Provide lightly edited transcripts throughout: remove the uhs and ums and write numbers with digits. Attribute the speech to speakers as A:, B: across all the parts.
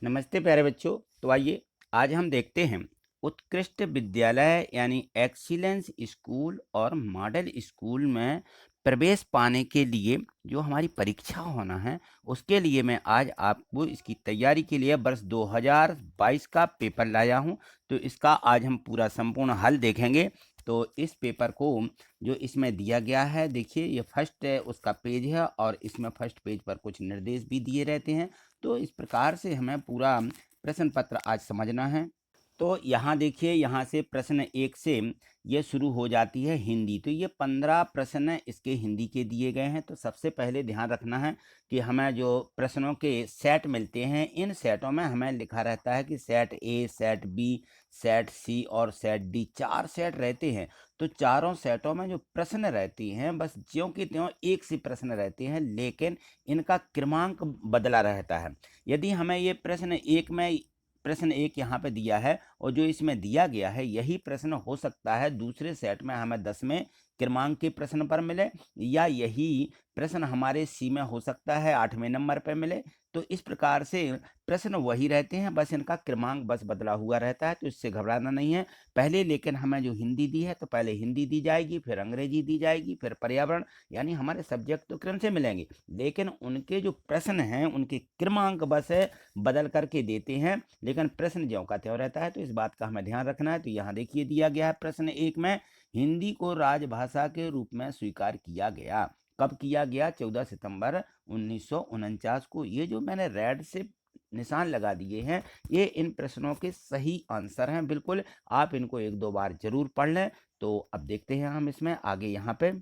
A: नमस्ते प्यारे बच्चों। तो आइए आज हम देखते हैं उत्कृष्ट विद्यालय यानी एक्सीलेंस स्कूल और मॉडल स्कूल में प्रवेश पाने के लिए जो हमारी परीक्षा होना है उसके लिए मैं आज आपको इसकी तैयारी के लिए वर्ष 2022 का पेपर लाया हूं। तो इसका आज हम पूरा संपूर्ण हल देखेंगे। तो इस पेपर को जो इसमें दिया गया है, देखिए ये फर्स्ट उसका पेज है और इसमें फर्स्ट पेज पर कुछ निर्देश भी दिए रहते हैं। तो इस प्रकार से हमें पूरा प्रश्न पत्र आज समझना है। तो यहाँ देखिए, यहाँ से प्रश्न 1 से ये शुरू हो जाती है हिंदी। तो ये 15 प्रश्न इसके हिंदी के दिए गए हैं। तो सबसे पहले ध्यान रखना है कि हमें जो प्रश्नों के सेट मिलते हैं, इन सेटों में हमें लिखा रहता है कि set A, set B, set C और सेट डी, 4 सेट रहते हैं। तो चारों सेटों में जो प्रश्न रहती हैं बस ज्यों की त्यों एक से प्रश्न रहते हैं, लेकिन इनका क्रमांक बदला रहता है। यदि हमें ये प्रश्न एक यहाँ पे दिया है और जो इसमें दिया गया है यही प्रश्न हो सकता है दूसरे सेट में हमें 10वें क्रमांक के प्रश्न पर मिले, या यही प्रश्न हमारे सी में हो सकता है 8वें नंबर पर मिले। तो इस प्रकार से प्रश्न वही रहते हैं, बस इनका क्रमांक बस बदला हुआ रहता है। तो इससे घबराना नहीं है। पहले लेकिन हमें जो हिंदी दी है तो पहले हिंदी दी जाएगी, फिर अंग्रेजी दी जाएगी, फिर पर्यावरण, यानी हमारे सब्जेक्ट तो क्रम से मिलेंगे, लेकिन उनके जो प्रश्न हैं उनके क्रमांक बस बदल करके देते हैं, लेकिन प्रश्न ज्यों का त्यों रहता है। तो इस बात का हमें ध्यान रखना है। तो यहाँ देखिए दिया गया है प्रश्न 1 में, हिंदी को राजभाषा के रूप में स्वीकार किया गया। कब किया गया? 14 सितंबर 1949 को। ये जो मैंने रेड से निशान लगा दिए हैं, ये इन प्रश्नों के सही आंसर हैं। बिल्कुल आप इनको 1-2 बार जरूर पढ़ लें। तो अब देखते हैं हम इसमें आगे। यहाँ पे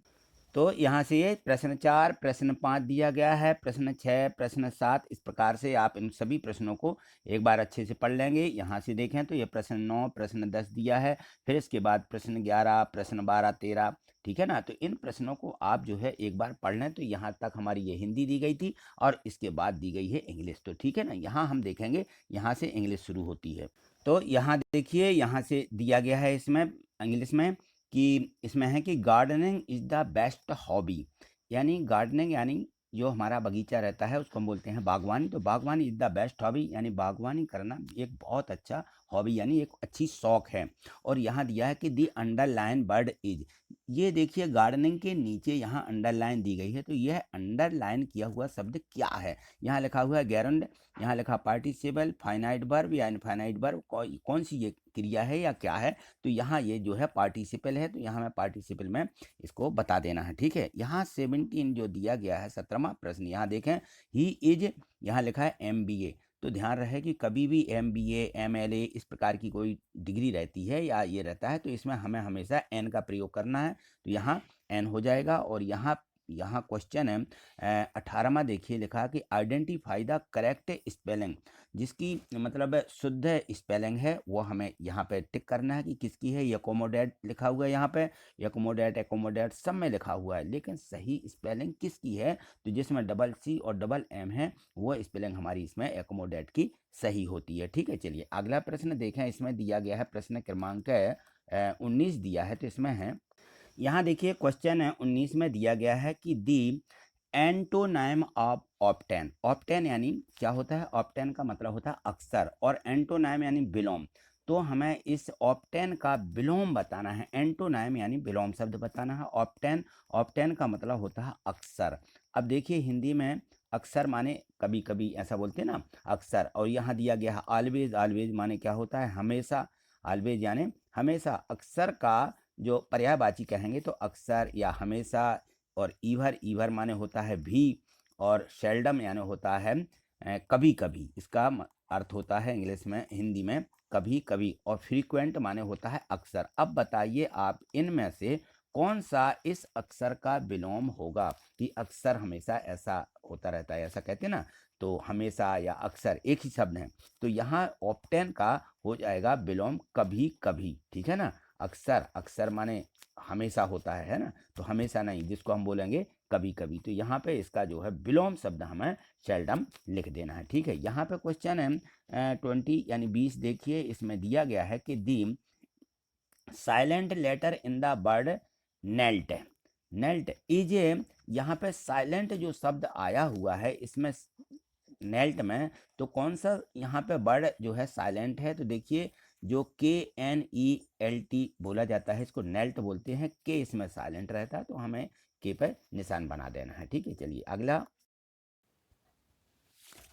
A: तो यहाँ से ये प्रश्न 4, प्रश्न 5 दिया गया है, प्रश्न 6, प्रश्न 7, इस प्रकार से आप इन सभी प्रश्नों को एक बार अच्छे से पढ़ लेंगे। यहाँ से देखें तो ये प्रश्न 9, प्रश्न 10 दिया है, फिर इसके बाद प्रश्न 11, प्रश्न 12, 13, ठीक है ना। तो इन प्रश्नों को आप जो है एक बार पढ़ लें। तो यहाँ तक हमारी ये हिंदी दी गई थी और इसके बाद दी गई है इंग्लिश। तो ठीक है ना, यहाँ हम देखेंगे, यहाँ से इंग्लिश शुरू होती है। तो यहाँ देखिए, यहाँ से दिया गया है इसमें इंग्लिश में कि इसमें है कि gardening is the best hobby, यानी गार्डनिंग यानी जो हमारा बगीचा रहता है उसको हम बोलते हैं बागवानी। तो बागवानी इज द बेस्ट हॉबी, यानी बागवानी करना एक बहुत अच्छा हॉबी यानी एक अच्छी शौक है। और यहाँ दिया है कि दी अंडरलाइन वर्ड इज, ये देखिए गार्डनिंग के नीचे यहाँ अंडरलाइन दी गई है। तो यह अंडरलाइन किया हुआ शब्द क्या है? यहाँ लिखा हुआ है गेरंड, यहाँ लिखा पार्टिसिपल, फाइनाइट वर्ब या इनफाइनाइट वर्ब, कौन सी ये क्रिया है या क्या है? तो यहाँ ये जो है पार्टिसिपल है। तो यहाँ मैं पार्टिसिपल में इसको बता देना है, ठीक है। यहाँ 17 जो दिया गया है 17वां प्रश्न, यहाँ देखें ही इज, यहाँ लिखा है MBA। तो ध्यान रहे कि कभी भी MBA, MLA इस प्रकार की कोई डिग्री रहती है या ये रहता है तो इसमें हमें हमेशा एन का प्रयोग करना है। तो यहाँ एन हो जाएगा। और यहाँ यहाँ क्वेश्चन है 18वां, देखिए लिखा कि आइडेंटिफाई द करेक्ट स्पेलिंग, जिसकी मतलब शुद्ध स्पेलिंग है वो हमें यहाँ पे टिक करना है कि किसकी है। एकोमोडेट लिखा हुआ है यहाँ पे, एकोमोडेट, एकोमोडेट सब में लिखा हुआ है, लेकिन सही स्पेलिंग किसकी है? तो जिसमें डबल C और डबल M है वो स्पेलिंग हमारी इसमें एकोमोडेट की सही होती है, ठीक है। चलिए अगला प्रश्न देखें। इसमें दिया गया है प्रश्न क्रमांक 19 दिया है। तो इसमें है, यहाँ देखिए क्वेश्चन है 19 में दिया गया है कि दी एंटोनाइम ऑफ ऑप्टेन। ऑप्टेन यानी क्या होता है? ऑप्टेन का मतलब होता है अक्सर, और एंटोनाइम यानी विलोम। तो हमें इस ऑप्टेन का विलोम बताना है। एंटोनाइम यानी विलोम शब्द बताना है। ऑप्टेन, ऑप्टेन का मतलब होता है अक्सर। अब देखिए हिंदी में अक्सर माने कभी कभी, ऐसा बोलते हैं ना, अक्सर। और यहाँ दिया गया है ऑलवेज, ऑलवेज माने क्या होता है? हमेशा। ऑलवेज यानी हमेशा। अक्सर का जो पर्यायवाची कहेंगे तो अक्सर या हमेशा। और ईवर, ईवर माने होता है भी। और शेल्डम यानी होता है कभी कभी। इसका अर्थ होता है इंग्लिश में, हिंदी में कभी कभी। और फ्रीक्वेंट माने होता है अक्सर। अब बताइए आप इनमें से कौन सा इस अक्सर का विलोम होगा? कि अक्सर हमेशा ऐसा होता रहता है, ऐसा कहते हैं ना। तो हमेशा या अक्सर एक ही शब्द है। तो यहाँ ऑप्टेन का हो जाएगा विलोम कभी कभी, ठीक है ना। अक्सर, अक्सर माने हमेशा होता है ना। तो हमेशा नहीं, जिसको हम बोलेंगे कभी कभी। तो यहाँ पे इसका जो है विलोम शब्द हमें सेल्डम लिख देना है, ठीक है। यहाँ पे क्वेश्चन है 20 यानी 20, देखिए इसमें दिया गया है कि the silent letter in the word knelt, knelt is, यहाँ पे साइलेंट जो शब्द आया हुआ है इसमें नेल्ट में, तो कौन सा यहाँ पे वर्ड जो है साइलेंट है? तो देखिए जो KNELT बोला जाता है इसको नेल्ट बोलते हैं, के इसमें साइलेंट रहता है, तो हमें के पर निशान बना देना है। ठीक है, चलिए अगला।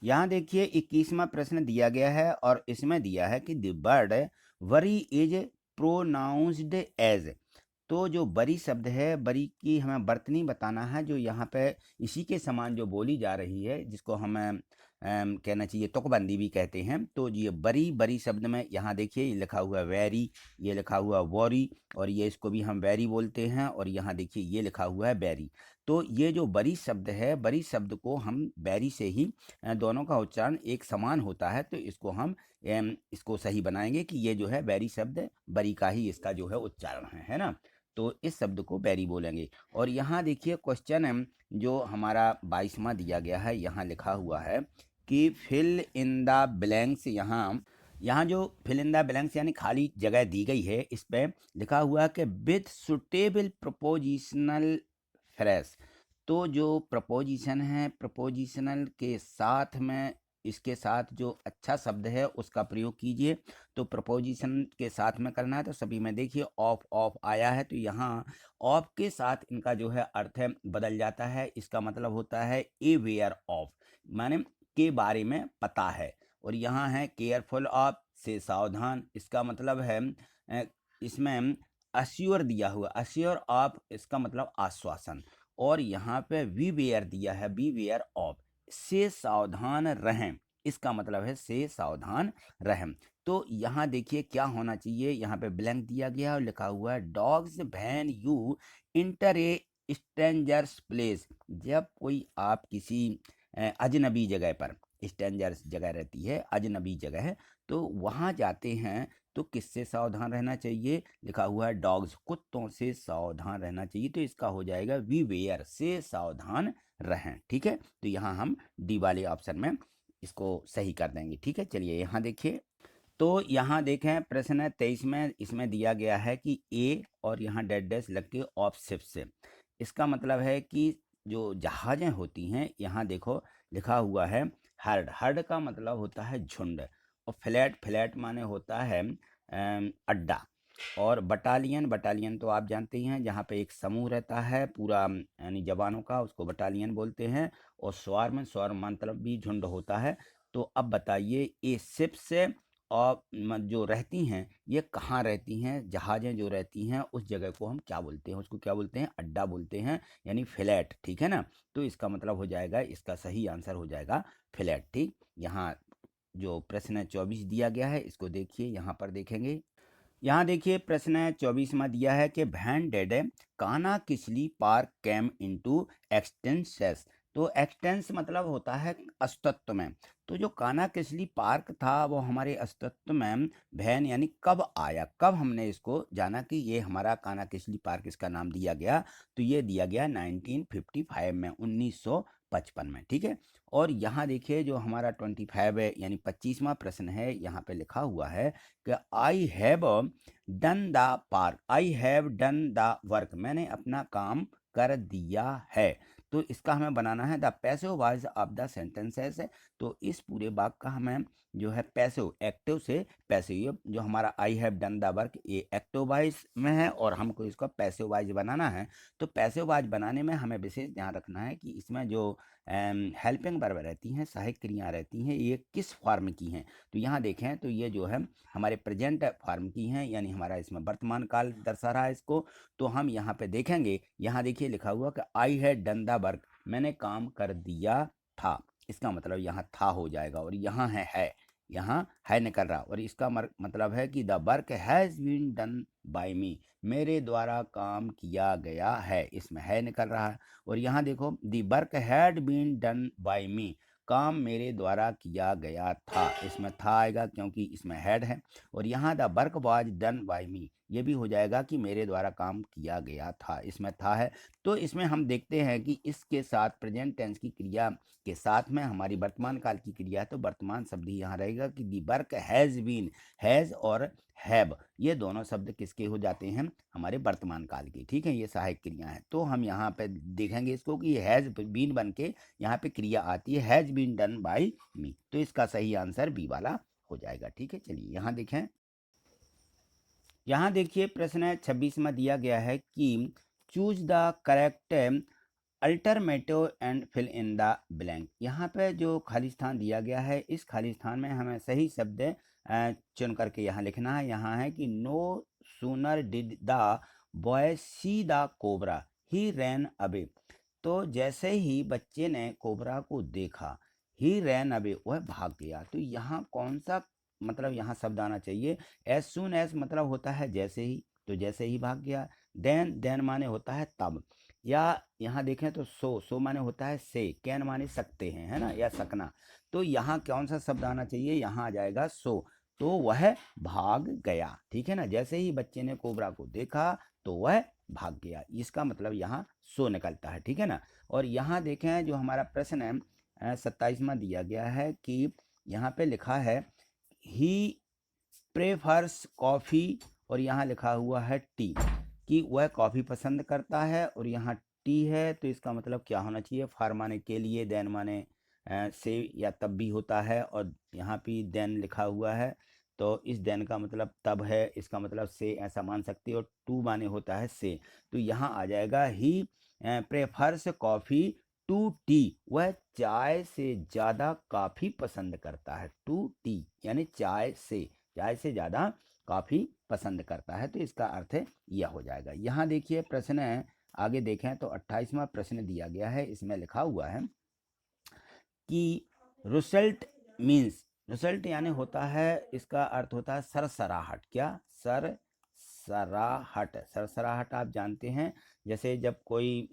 A: यहाँ देखिए 21वां प्रश्न दिया गया है और इसमें दिया है कि the word worry is pronounced as. तो जो बरी शब्द है, बरी की हमें वर्तनी बताना है, जो यहाँ पे इसी के समान जो बोली जा रही है, जिसको हमें कहना चाहिए तुकबंदी भी कहते हैं। तो ये बरी बरी शब्द में यहाँ देखिए ये लिखा हुआ वेरी, ये लिखा हुआ वॉरी, और ये इसको भी हम वेरी बोलते हैं, और यहाँ देखिए ये लिखा हुआ है बेरी। तो ये जो बरी शब्द है, बरी शब्द को हम बैरी से ही दोनों का उच्चारण एक समान होता है, तो इसको हम इसको सही बनाएंगे कि ये जो है बैरी शब्द बरी का ही इसका जो है उच्चारण है ना। तो इस शब्द को बैरी बोलेंगे। और यहाँ देखिए क्वेश्चन जो हमारा 22वां दिया गया है, यहाँ लिखा हुआ है कि फिल इन द ब्लैंक्स। यहाँ जो फिल इन द ब्लैंक्स यानी खाली जगह दी गई है, इस पे लिखा हुआ है कि विथ सुटेबल प्रपोजिशनल फ्रेज। तो जो प्रपोजिशन है, प्रपोजिशनल के साथ में इसके साथ जो अच्छा शब्द है उसका प्रयोग कीजिए। तो प्रपोजिशन के साथ में करना है, तो सभी में देखिए ऑफ ऑफ आया है, तो यहाँ ऑफ के साथ इनका जो है अर्थ है बदल जाता है। इसका मतलब होता है ए वेयर ऑफ, माने के बारे में पता है। और यहाँ है केयरफुल ऑफ, से सावधान, इसका मतलब है इसमें अश्योर दिया हुआ, अश्योर ऑफ इसका मतलब आश्वासन। और यहाँ पे वी वेयर दिया है, बी वेयर ऑफ, से सावधान रहें, इसका मतलब है से सावधान रहें। तो यहाँ देखिए क्या होना चाहिए, यहाँ पे ब्लैंक दिया गया और लिखा हुआ है dogs when you inter A strangers place. जब कोई आप किसी अजनबी जगह पर, स्ट्रेंजर्स जगह रहती है, अजनबी जगह है, तो वहाँ जाते हैं तो किससे सावधान रहना चाहिए? लिखा हुआ है डॉग्स, कुत्तों से सावधान रहना चाहिए। तो इसका हो जाएगा वी वेयर, से सावधान रहें। ठीक है, तो यहाँ हम डी वाले ऑप्शन में इसको सही कर देंगे। ठीक है, चलिए यहाँ देखिए। तो यहाँ देखें प्रश्न 23 में इसमें दिया गया है कि ए और यहाँ डेड डैश लग के ऑफ शिप से। इसका मतलब है कि जो जहाजें होती हैं, यहाँ देखो लिखा हुआ है हर्ड, हर्ड का मतलब होता है झुंड, और फ्लैट, फ्लैट माने होता है अड्डा। और बटालियन, बटालियन तो आप जानते ही हैं, जहाँ पे एक समूह रहता है पूरा यानी जवानों का, उसको बटालियन बोलते हैं। और स्वार्म, स्वार्म मतलब भी झुंड होता है। तो अब बताइए ये शिप से और जो रहती हैं ये कहाँ रहती हैं? जहाज़ें जो रहती हैं उस जगह को हम क्या बोलते हैं? उसको क्या बोलते हैं? अड्डा बोलते हैं, यानी फ्लैट। ठीक है ना, तो इसका मतलब हो जाएगा, इसका सही आंसर हो जाएगा फ्लैट। ठीक, यहाँ जो प्रश्न 24 दिया गया है इसको देखिए, यहाँ पर देखेंगे। यहाँ देखिए प्रश्न 24वां दिया है कि वैन डेड काना किसली पार्क कैम इनटू एक्सटेंसेस। तो एक्सटेंस मतलब होता है अस्तित्व में। तो जो काना किसली पार्क था वो हमारे अस्तित्व में वैन यानी कब आया, कब हमने इसको जाना कि ये हमारा काना किसली पार्क इसका नाम दिया गया। तो ये दिया गया 1955 में, 1955 में। ठीक है, और यहाँ देखिए जो हमारा 25 है यानी 25वां प्रश्न है, यहाँ पे लिखा हुआ है कि I have done the park, I have done the work, मैंने अपना काम कर दिया है। तो इसका हमें बनाना है the passive voice of the sentences. तो इस पूरे वाक्य का हमें जो है पैसिव, एक्टिव से पैसिव, जो हमारा I have done the work ये एक्टिव वॉइस में है और हमको इसका पैसिव वॉइस बनाना है। तो पैसिव वॉइस बनाने में हमें विशेष ध्यान रखना है कि इसमें जो हेल्पिंग वर्ब रहती हैं, सहायक क्रियाएं रहती हैं, ये किस फॉर्म की हैं। तो यहाँ देखें तो ये जो है हमारे प्रेजेंट फॉर्म की हैं, यानी हमारा इसमें वर्तमान काल दर्शा रहा है इसको। तो हम यहाँ पे देखेंगे, यहाँ देखिए लिखा हुआ कि I had done the work, मैंने काम कर दिया था, इसका मतलब यहाँ था हो जाएगा। और यहाँ है, यहाँ है निकल रहा, और इसका मतलब है कि the work has been done by me, मेरे द्वारा काम किया गया है, इसमें है निकल रहा है। और यहाँ देखो the work had been done by me, काम मेरे द्वारा किया गया था, इसमें था आएगा क्योंकि इसमें हैड है। और यहाँ the work was done by me, ये भी हो जाएगा कि मेरे द्वारा काम किया गया था, इसमें था है। तो इसमें हम देखते हैं कि इसके साथ प्रेजेंट टेंस की क्रिया के साथ में हमारी वर्तमान काल की क्रिया है, तो वर्तमान शब्द ही यहाँ रहेगा कि the work has been, has और हैव ये दोनों शब्द किसके हो जाते हैं, हमारे वर्तमान काल के, ठीक है, ये सहायक क्रिया है। तो हम यहाँ पे देखेंगे इसको कि हैज़ बीन बन के यहाँ पे क्रिया आती है हैज़ बीन डन बाय मी, तो इसका सही आंसर बी वाला हो जाएगा, ठीक है। चलिए यहाँ देखें, यहाँ देखिए प्रश्न 26 में दिया गया है कि choose the correct alternative and fill in the blank. यहाँ पे जो खाली स्थान दिया गया है, इस खाली स्थान में हमें सही शब्द चुन करके यहाँ लिखना है। यहाँ है कि no sooner did the boy see the cobra he ran away. तो जैसे ही बच्चे ने कोबरा को देखा, ही रैन अवे वह भाग गया। तो यहाँ कौन सा मतलब यहाँ शब्द आना चाहिए, एज सुन एज मतलब होता है जैसे ही, तो जैसे ही भाग गया। देन माने होता है तब, या यहाँ देखें तो सो माने होता है से, कैन माने सकते हैं, है ना, या सकना। तो यहाँ कौन सा शब्द आना चाहिए, यहाँ आ जाएगा सो, तो वह भाग गया, ठीक है ना। जैसे ही बच्चे ने कोबरा को देखा तो वह भाग गया, इसका मतलब यहाँ सो निकलता है, ठीक है ना। और यहाँ देखें जो हमारा प्रश्न है 27वां दिया गया है कि यहाँ पे लिखा है ही प्रेफर्स कॉफ़ी, और यहाँ लिखा हुआ है टी, कि वह कॉफ़ी पसंद करता है, और यहाँ टी है, तो इसका मतलब क्या होना चाहिए, फार माने के लिए, देन माने से या तब भी होता है, और यहाँ पे देन लिखा हुआ है, तो इस देन का मतलब तब है, इसका मतलब से ऐसा मान सकते हो, और टू माने होता है से, तो यहाँ आ जाएगा he prefers coffee to tea, वह चाय से ज़्यादा काफ़ी पसंद करता है, टू टी यानी चाय से ज़्यादा काफ़ी पसंद करता है, तो इसका अर्थ यह हो जाएगा। यहाँ देखिए प्रश्न आगे देखें तो 28वां प्रश्न दिया गया है, इसमें लिखा हुआ है कि रिजल्ट मीन्स, रिजल्ट यानी होता है, इसका अर्थ होता है सरसराहट, क्या सरसराहट, सरसराहट आप जानते हैं, जैसे जब कोई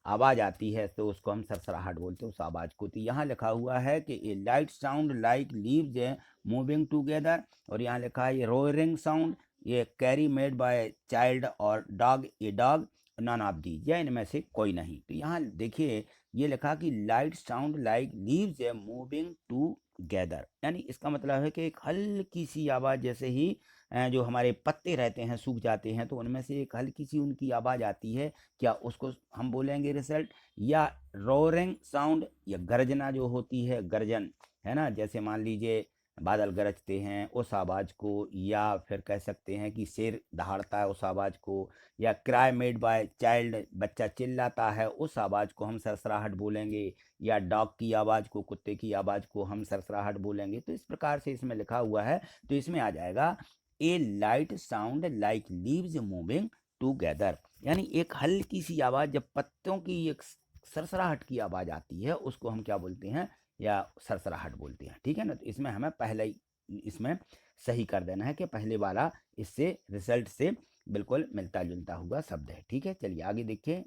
A: आवाज़ आती है तो उसको हम सरसराहट बोलते हैं, उस आवाज़ को। तो यहाँ लिखा हुआ है कि a light sound like leaves moving together, और यहाँ लिखा है ये रोयरिंग साउंड, ये कैरी मेड बाय चाइल्ड और dog, a dog, none of the, या इनमें से कोई नहीं। तो यहाँ देखिए ये लिखा कि light sound like leaves moving together, यानी इसका मतलब है कि एक हल्की सी आवाज़, जैसे ही जो हमारे पत्ते रहते हैं सूख जाते हैं, तो उनमें से एक हल्की सी उनकी आवाज़ आती है, क्या उसको हम बोलेंगे रिजल्ट, या रोरिंग साउंड, या गर्जना जो होती है, गर्जन, है ना, जैसे मान लीजिए बादल गरजते हैं उस आवाज़ को, या फिर कह सकते हैं कि शेर दहाड़ता है उस आवाज़ को, या क्राई मेड बाय चाइल्ड, बच्चा चिल्लाता है उस आवाज़ को हम सरसराहट बोलेंगे, या डॉग की आवाज़ को, कुत्ते की आवाज़ को हम सरसराहट बोलेंगे। तो इस प्रकार से इसमें लिखा हुआ है, तो इसमें आ जाएगा a light sound like leaves moving together, यानी एक हल्की सी आवाज़, जब पत्तों की एक सरसराहट की आवाज़ आती है उसको हम क्या बोलते हैं, या सरसराहट बोलते हैं, ठीक है ना। तो इसमें हमें पहले ही इसमें सही कर देना है कि पहले वाला इससे रिजल्ट से बिल्कुल मिलता जुलता हुआ शब्द है, ठीक है। चलिए आगे देखिए,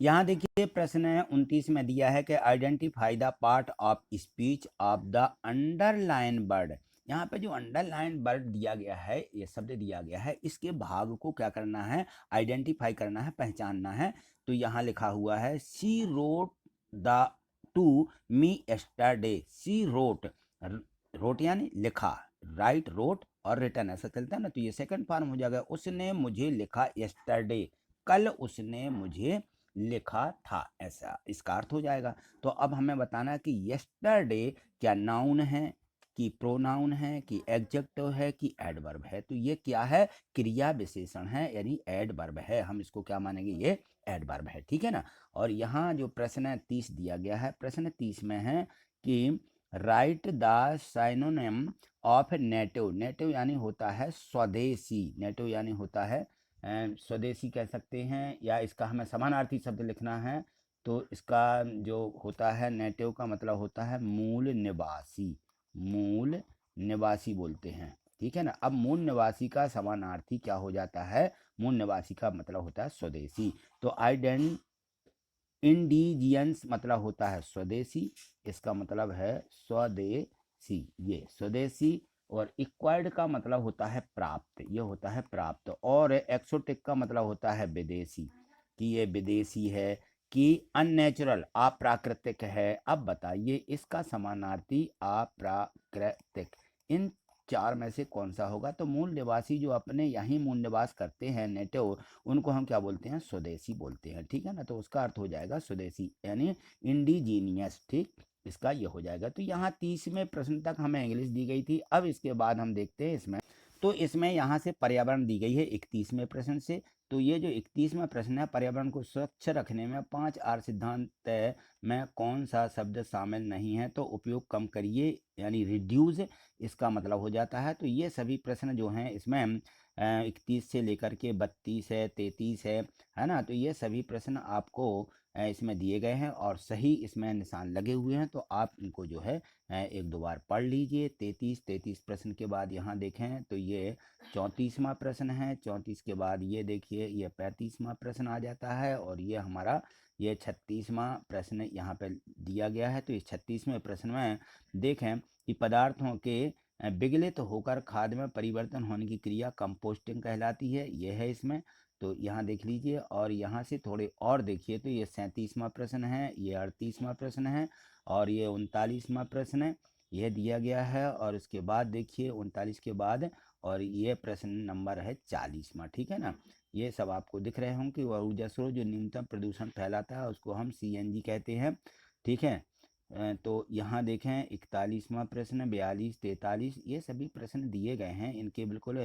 A: यहाँ देखिए प्रश्न 29 में दिया है कि identify the part of speech of the underline word. यहाँ पे जो अंडरलाइन वर्ड दिया गया है, ये शब्द दिया गया है, इसके भाग को क्या करना है, आइडेंटिफाई करना है, पहचानना है। तो यहाँ लिखा हुआ है she wrote the to me yesterday, she wrote, wrote यानी लिखा, राइट रोट और रिटर्न ऐसा चलता है ना, तो ये सेकंड फॉर्म हो जाएगा, उसने मुझे लिखा यस्टरडे, कल उसने मुझे लिखा था, ऐसा इसका अर्थ हो जाएगा। तो अब हमें बताना है कि यस्टरडे क्या नाउन है, कि प्रोनाउन है, कि एडजेक्टिव है, कि एडवर्ब है। तो ये क्या है, क्रिया विशेषण है, यानी एडवर्ब है, हम इसको क्या मानेंगे, ये एडवर्ब है, ठीक है ना। और यहाँ जो प्रश्न 30 दिया गया है, प्रश्न 30 में है कि right the synonym of native, native यानी होता है स्वदेशी, नेटिव यानी होता है स्वदेशी कह सकते हैं, या इसका हमें समानार्थी शब्द लिखना है, तो इसका जो होता है नेटिव का मतलब होता है मूल निवासी, मूल निवासी बोलते हैं, ठीक है ना। अब मूल निवासी का समानार्थी क्या हो जाता है, मूल निवासी का मतलब होता है स्वदेशी। तो इंडिजियंस मतलब होता है स्वदेशी, इसका मतलब है स्वदेशी, ये स्वदेशी और इक्वायर्ड का मतलब होता है प्राप्त, ये होता है प्राप्त। और एक्सोटिक का मतलब होता है विदेशी, कि ये विदेशी है, कि अननेचुरल अप्राकृतिक है। अब बताइए इसका समानार्थी अप्राकृतिक, इन चार में से कौन सा होगा? तो मूल निवासी जो अपने यहीं मूल निवास करते हैं, नेटिव, उनको हम क्या बोलते हैं? स्वदेशी बोलते हैं, ठीक है ना। तो उसका अर्थ हो जाएगा स्वदेशी यानी इंडिजीनियस, ठीक। इसका ये हो जाएगा। तो यहाँ 30वें प्रश्न तक हमें इंग्लिश दी गई थी। अब इसके बाद हम देखते हैं इसमें, तो इसमें यहाँ से पर्यावरण दी गई है 31वें प्रश्न से। तो ये जो 31वां प्रश्न है, पर्यावरण को स्वच्छ रखने में 5 आर सिद्धांत में कौन सा शब्द शामिल नहीं है? तो उपयोग कम करिए यानी रिड्यूस, इसका मतलब हो जाता है। तो ये सभी प्रश्न जो हैं इसमें 31 से लेकर के 32 है, 33 है ना। तो ये सभी प्रश्न आपको इसमें दिए गए हैं और सही इसमें निशान लगे हुए हैं। तो आप इनको जो है एक दो बार पढ़ लीजिए। 33 प्रश्न के बाद यहाँ देखें तो ये 34वां प्रश्न है। 34 के बाद ये देखिए ये 35वां प्रश्न आ जाता है और ये हमारा ये 36वां प्रश्न यहाँ पे दिया गया है। तो इस 36वें प्रश्न में देखें कि पदार्थों के विगलित होकर खाद में परिवर्तन होने की क्रिया कंपोस्टिंग कहलाती है, ये है इसमें। तो यहाँ देख लीजिए और यहाँ से थोड़े और देखिए तो ये 37वां प्रश्न है, ये 38वां प्रश्न है और ये 39वां प्रश्न है, यह दिया गया है। और उसके बाद देखिए 39 के बाद और ये प्रश्न नंबर है 40वां, ठीक है ना। ये सब आपको दिख रहे होंगे कि वह ऊर्जा स्रोत जो न्यूनतम प्रदूषण फैलाता है उसको हम CNG कहते हैं, ठीक है। तो यहाँ देखें 41वां प्रश्न, 42, 43 ये सभी प्रश्न दिए गए हैं। इनके बिल्कुल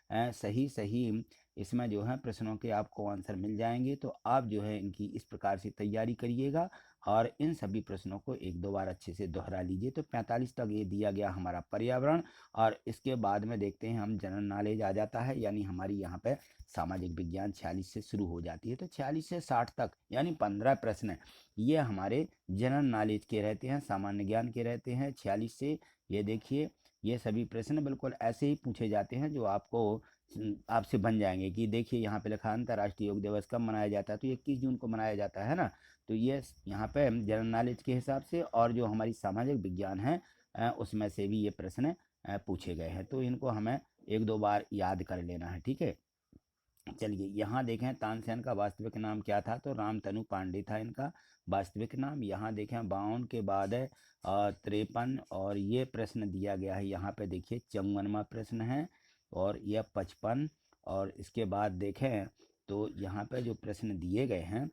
A: सही सही इसमें जो है प्रश्नों के आपको आंसर मिल जाएंगे। तो आप जो है इनकी इस प्रकार से तैयारी करिएगा और इन सभी प्रश्नों को एक दो बार अच्छे से दोहरा लीजिए। तो 45 तक ये दिया गया हमारा पर्यावरण और इसके बाद में देखते हैं हम जनरल नॉलेज आ जाता है, यानी हमारी यहाँ पे सामाजिक विज्ञान 46 से शुरू हो जाती है। तो 46 से 60 तक यानी 15 प्रश्न ये हमारे जनरल नॉलेज के रहते हैं, सामान्य ज्ञान के रहते हैं। 46 से ये देखिए ये सभी प्रश्न बिल्कुल ऐसे ही पूछे जाते हैं जो आपको आपसे बन जाएंगे। कि देखिए यहाँ पे लिखा अंतर्राष्ट्रीय योग दिवस कब मनाया जाता है? तो 21 जून को मनाया जाता है ना। तो ये यहाँ पे जनरल नॉलेज के हिसाब से और जो हमारी सामाजिक विज्ञान है उसमें से भी ये प्रश्न पूछे गए हैं। तो इनको हमें एक दो बार याद कर लेना है, ठीक है। चलिए यहाँ देखें तानसेन का वास्तविक नाम क्या था? तो रामतनु पांडे था इनका वास्तविक नाम। यहाँ देखें 52 के बाद है 53 और ये प्रश्न दिया गया है यहाँ पे देखिए 54वां प्रश्न है और यह 55। और इसके बाद देखें तो यहाँ पे जो प्रश्न दिए गए हैं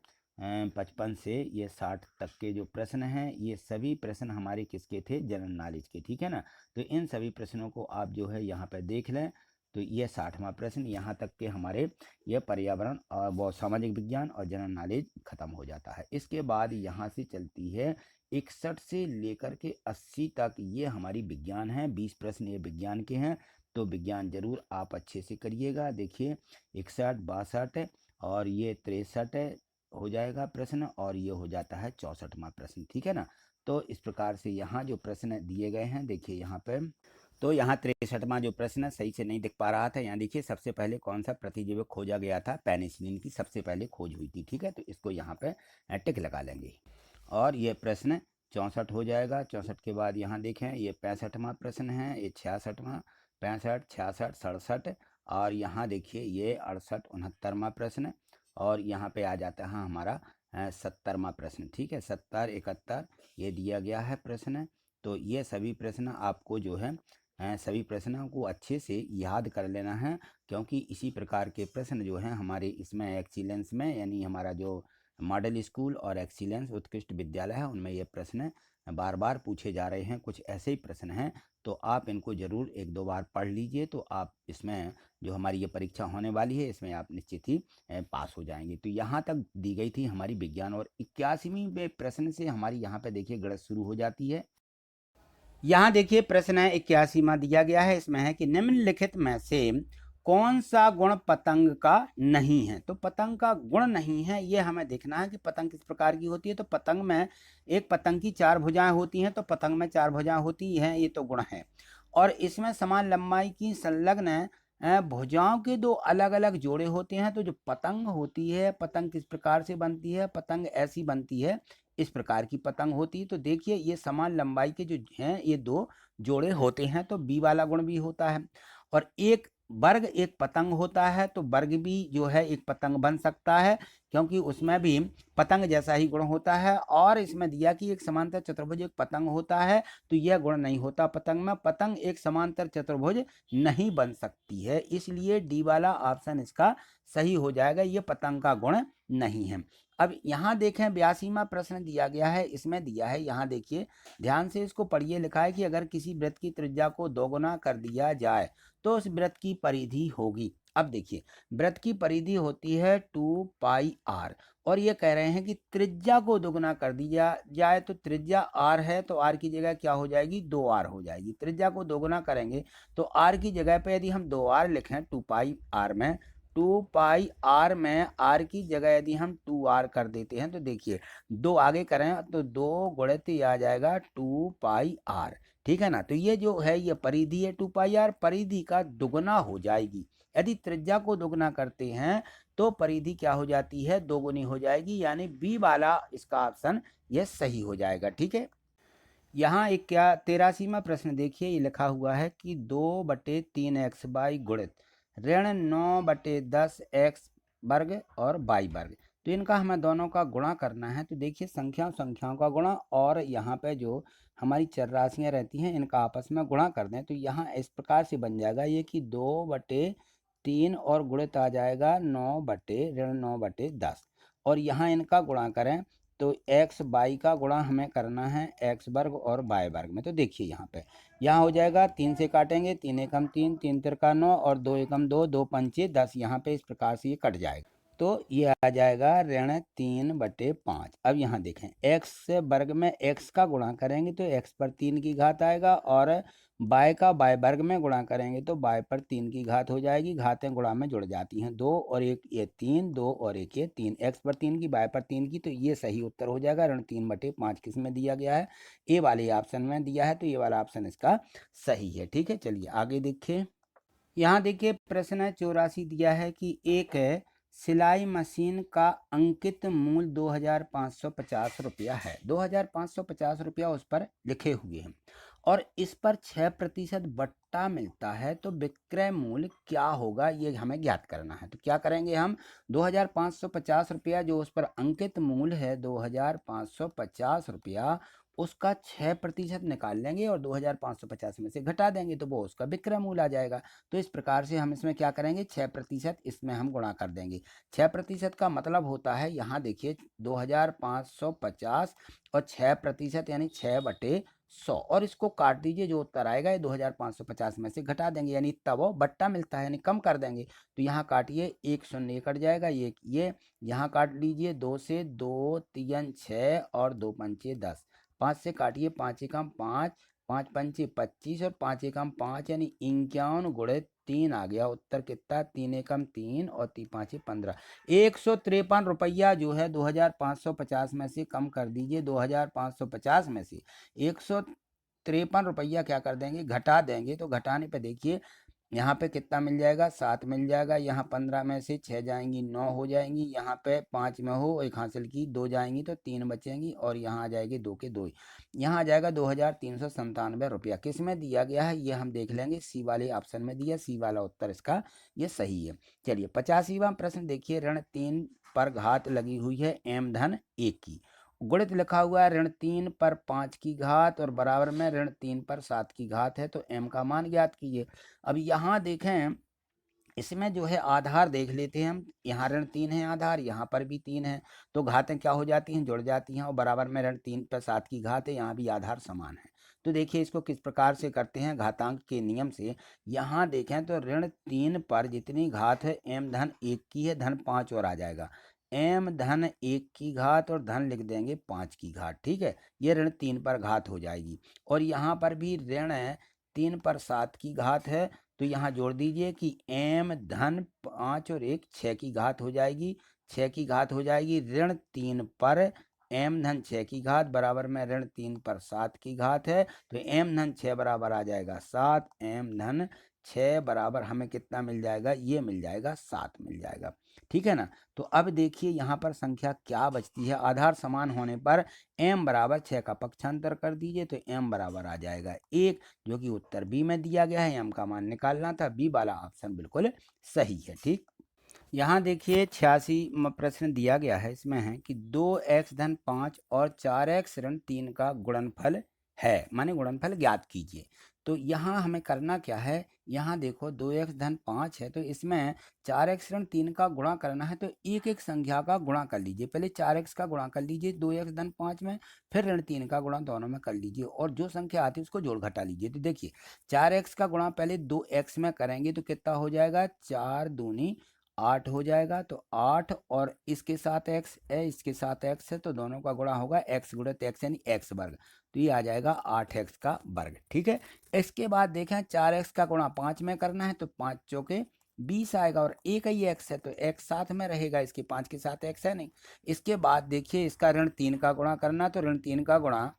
A: 55 से ये 60 तक के जो प्रश्न हैं ये सभी प्रश्न हमारे किसके थे? जनरल नॉलेज के, ठीक है ना। तो इन सभी प्रश्नों को आप जो है यहाँ पे देख लें। तो ये 60वां प्रश्न यहाँ तक के हमारे ये पर्यावरण और वो सामाजिक विज्ञान और जनरल नॉलेज खत्म हो जाता है। इसके बाद यहाँ से चलती है 61 से लेकर के 80 तक ये हमारी विज्ञान है। 20 प्रश्न ये विज्ञान के हैं। तो विज्ञान जरूर आप अच्छे से करिएगा। देखिए 61, 62 और ये 63 हो जाएगा प्रश्न और ये हो जाता है 64वां प्रश्न, ठीक है ना। तो इस प्रकार से यहाँ जो प्रश्न दिए गए हैं देखिए यहाँ पे, तो यहाँ 63वां जो प्रश्न सही से नहीं दिख पा रहा था। यहाँ देखिए सबसे पहले कौन सा प्रतिजैविक खोजा गया था? पेनिसिलिन की सबसे पहले खोज हुई थी, ठीक है। तो इसको यहाँ पे टिक लगा लेंगे और ये प्रश्न 64 हो जाएगा। 64 के बाद यहाँ देखें ये 65वां प्रश्न है, ये 66वां, 65, 66, 67 और यहाँ देखिए ये 68, 69वां प्रश्न और यहाँ पे आ जाता है हमारा 70वां प्रश्न, ठीक है। 70, 71 ये दिया गया है प्रश्न। तो ये सभी प्रश्न आपको जो है सभी प्रश्नों को अच्छे से याद कर लेना है, क्योंकि इसी प्रकार के प्रश्न जो हैं हमारे इसमें एक्सीलेंस में, यानी हमारा जो मॉडल स्कूल और एक्सीलेंस उत्कृष्ट विद्यालय है उनमें ये प्रश्न बार बार पूछे जा रहे हैं। कुछ ऐसे ही प्रश्न हैं तो आप इनको ज़रूर एक दो बार पढ़ लीजिए। तो आप इसमें जो हमारी ये परीक्षा होने वाली है इसमें आप निश्चित ही पास हो जाएंगे। तो यहाँ तक दी गई थी हमारी विज्ञान और 81वें प्रश्न से हमारी यहाँ पे देखिए गणित शुरू हो जाती है। यहाँ देखिए प्रश्न है 81वां दिया गया है। इसमें है कि निम्नलिखित में से कौन सा गुण पतंग का नहीं है? तो पतंग का गुण नहीं है ये हमें देखना है कि पतंग किस प्रकार की होती है। तो पतंग में एक पतंग की 4 भुजाएं होती हैं। तो पतंग में 4 भुजाएं होती हैं, ये तो गुण है। और इसमें समान लंबाई की संलग्न भुजाओं के 2 अलग अलग जोड़े होते हैं। तो जो पतंग होती है, पतंग किस प्रकार से बनती है? पतंग ऐसी बनती है इस प्रकार की पतंग होती है। तो देखिए ये समान लंबाई के जो हैं ये दो जोड़े होते हैं, तो बी वाला गुण भी होता है। और एक वर्ग एक पतंग होता है, तो वर्ग भी जो है एक पतंग बन सकता है, क्योंकि उसमें भी पतंग जैसा ही गुण होता है। और इसमें दिया कि एक समांतर चतुर्भुज एक पतंग होता है, तो यह गुण नहीं होता पतंग में। पतंग एक समांतर चतुर्भुज नहीं बन सकती है, इसलिए डी वाला ऑप्शन इसका सही हो जाएगा, ये पतंग का गुण नहीं है। अब यहाँ देखें 82वां प्रश्न दिया गया है, इसमें दिया है, यहाँ देखिए ध्यान से इसको पढ़िए। लिखा है कि अगर किसी वृत्त की त्रिज्या को दोगुना कर दिया जाए तो उस वृत्त की परिधि होगी। अब देखिए वृत्त की परिधि होती है 2πr, और ये कह रहे हैं कि त्रिज्या को दोगुना कर दिया जाए, तो त्रिज्या r है तो r की जगह क्या हो जाएगी, 2r हो जाएगी। त्रिज्या को दोगुना करेंगे तो r की जगह पे यदि हम 2r लिखें 2πr में, 2πr में r की जगह यदि हम 2r कर देते हैं, तो देखिए 2 आगे करें तो 2 गुणित आ जाएगा 2πr, ठीक है ना। तो ये जो है ये परिधि है 2πr, परिधि का दुगुना हो जाएगी। यदि त्रिज्या को दुगुना करते हैं तो परिधि क्या हो जाती है, दोगुनी हो जाएगी, यानी बी वाला इसका ऑप्शन ये सही हो जाएगा, ठीक है। यहाँ एक क्या 83वां प्रश्न देखिए, ये लिखा हुआ है कि 2/3x बाई गुणित ऋण 9/10x वर्ग और y वर्ग, तो इनका हमें दोनों का गुणा करना है। तो देखिए संख्याओं का गुणा, और यहाँ पे जो हमारी चर राशियाँ रहती हैं इनका आपस में गुणा कर दें, तो यहाँ इस प्रकार से बन जाएगा ये कि 2/3 और गुणित आ जाएगा 9/10, और यहाँ इनका गुणा करें तो x बाई का गुणा हमें करना है x वर्ग और y वर्ग में। तो देखिए यहाँ हो जाएगा 3 से काटेंगे, 3 एकम 3, 3 तिरका 9 और 2 एकम 2, 2 पंचे 10, यहाँ पे इस प्रकार से ये कट जाएगा, तो ये आ जाएगा ऋण 3/5। अब यहाँ देखें x वर्ग में x का गुणा करेंगे तो x पर 3 की घात आएगा, और y का y वर्ग में गुणा करेंगे तो y पर 3 की घात हो जाएगी। घातें गुणा में जुड़ जाती हैं, 2 और 1 ये 3, 2 और 1 ये 3, x पर 3 की y पर 3 की, तो ये सही उत्तर हो जाएगा। ऋण 3/5 किस में दिया गया है, ए वाले ऑप्शन में दिया है, तो ये वाला ऑप्शन इसका सही है, ठीक है। चलिए आगे देखिए, यहाँ देखिए प्रश्न 84 दिया है कि एक सिलाई मशीन का अंकित मूल्य 2550 रुपया है, 2550 रुपया उस पर लिखे हुए हैं, और इस पर 6% बट्टा मिलता है, तो विक्रय मूल्य क्या होगा ये हमें ज्ञात करना है। तो क्या करेंगे हम, 2550 रुपया जो उस पर अंकित मूल्य है 2550 रुपया, उसका 6% निकाल लेंगे और 2550 में से घटा देंगे, तो वो उसका विक्रय मूल्य आ जाएगा। तो इस प्रकार से हम इसमें क्या करेंगे, 6% इसमें हम गुणा कर देंगे। 6% का मतलब होता है, यहाँ देखिए 2550 और 6% यानी 6/100, और इसको काट दीजिए, जो उत्तर आएगा ये 2550 में से घटा देंगे, यानी तब वो बट्टा मिलता है, यानी कम कर देंगे। तो यहाँ काटिए, एक शून्य कट जाएगा, ये यहाँ काट लीजिए, 2 से 2 3 6 और 2 पंचे 10, 5 से काटिए, 5 एकम 5, 5 पंचे 25 और 5 एकम 5, यानी 51 गुणित 3 आ गया उत्तर कितना, 3 एकम 3 और 3 5 15, 153 रुपया जो है 2550 में से कम कर दीजिए। 2550 में से 153 रुपया क्या कर देंगे, घटा देंगे। तो घटाने पे देखिए यहाँ पे कितना मिल जाएगा, 7 मिल जाएगा। यहाँ 15 में से 6 जाएंगी, 9 हो जाएंगी। यहाँ पे 5 में हो एक हासिल की, 2 जाएंगी तो 3 बचेंगी, और यहाँ आ जाएगी 2 के 2 ही। यहाँ आ जाएगा 2397 रुपया। किस में दिया गया है ये हम देख लेंगे, सी वाले ऑप्शन में दिया, सी वाला उत्तर इसका ये सही है। चलिए 85वां प्रश्न देखिए, ऋण 3 पर घात लगी हुई है m धन 1 की, गुणित लिखा हुआ है ऋण 3 पर 5 की घात, और बराबर में ऋण 3 पर 7 की घात है, तो m का मान ज्ञात कीजिए। अब यहाँ देखें, इसमें जो है आधार देख लेते हैं हम, यहाँ ऋण 3 है आधार, यहाँ पर भी 3 है, तो घातें क्या हो जाती हैं, जुड़ जाती हैं, और बराबर में ऋण 3 पर 7 की घात है, यहाँ भी आधार समान है। तो देखिए इसको किस प्रकार से करते हैं, घातांक के नियम से। यहाँ देखें तो ऋण 3 पर जितनी घात है m धन 1 की है, धन 5 और आ जाएगा, m धन 1 की घात और धन लिख देंगे 5 की घात, ठीक है। ये ऋण 3 पर घात हो जाएगी, और यहाँ पर भी ऋण 3 पर 7 की घात है, तो यहाँ जोड़ दीजिए कि m धन 5 और 1 6 की घात हो जाएगी, 6 की घात हो जाएगी। ऋण 3 पर m धन 6 की घात बराबर में ऋण 3 पर 7 की घात है, तो m धन 6 बराबर आ जाएगा 7, m धन 6 बराबर हमें कितना मिल जाएगा, ये मिल जाएगा 7 मिल जाएगा, ठीक है ना। तो अब देखिए यहाँ पर संख्या क्या बचती है, आधार समान होने पर m बराबर 6 का पक्षांतर कर दीजिए तो m बराबर आ जाएगा 1, जो कि उत्तर बी में दिया गया है, m का मान निकालना था, बी वाला ऑप्शन बिल्कुल सही है। ठीक, यहाँ देखिए 86 प्रश्न दिया गया है, इसमें है कि 2x धन 5 और 4x ऋण 3 का गुणनफल है, माने गुणनफल ज्ञात कीजिए। तो यहाँ हमें करना क्या है, यहाँ देखो 2x धन 5 है तो इसमें 4x ऋण 3 का गुणा करना है, तो एक एक संख्या का गुणा कर लीजिए। पहले 4x का गुणा कर लीजिए 2x धन 5 में, फिर ऋण 3 का गुणा दोनों में कर लीजिए और जो संख्या आती है उसको जोड़ घटा लीजिए। तो देखिए 4x का गुणा पहले 2x में करेंगे तो कितना हो जाएगा, 4 दूनी 8 हो जाएगा। तो 8 और इसके साथ x है, इसके साथ x है, तो दोनों का गुणा होगा x गुणित x यानी x वर्ग, तो ये आ जाएगा 8x का वर्ग। ठीक है, इसके बाद देखें 4x का गुणा 5 में करना है तो 5 चौके 20 आएगा और एक ही x है तो x साथ में रहेगा, इसके 5 के साथ x है नहीं। इसके बाद देखिए इसका ऋण 3 का गुणा करना, तो ऋण 3 का गुणा,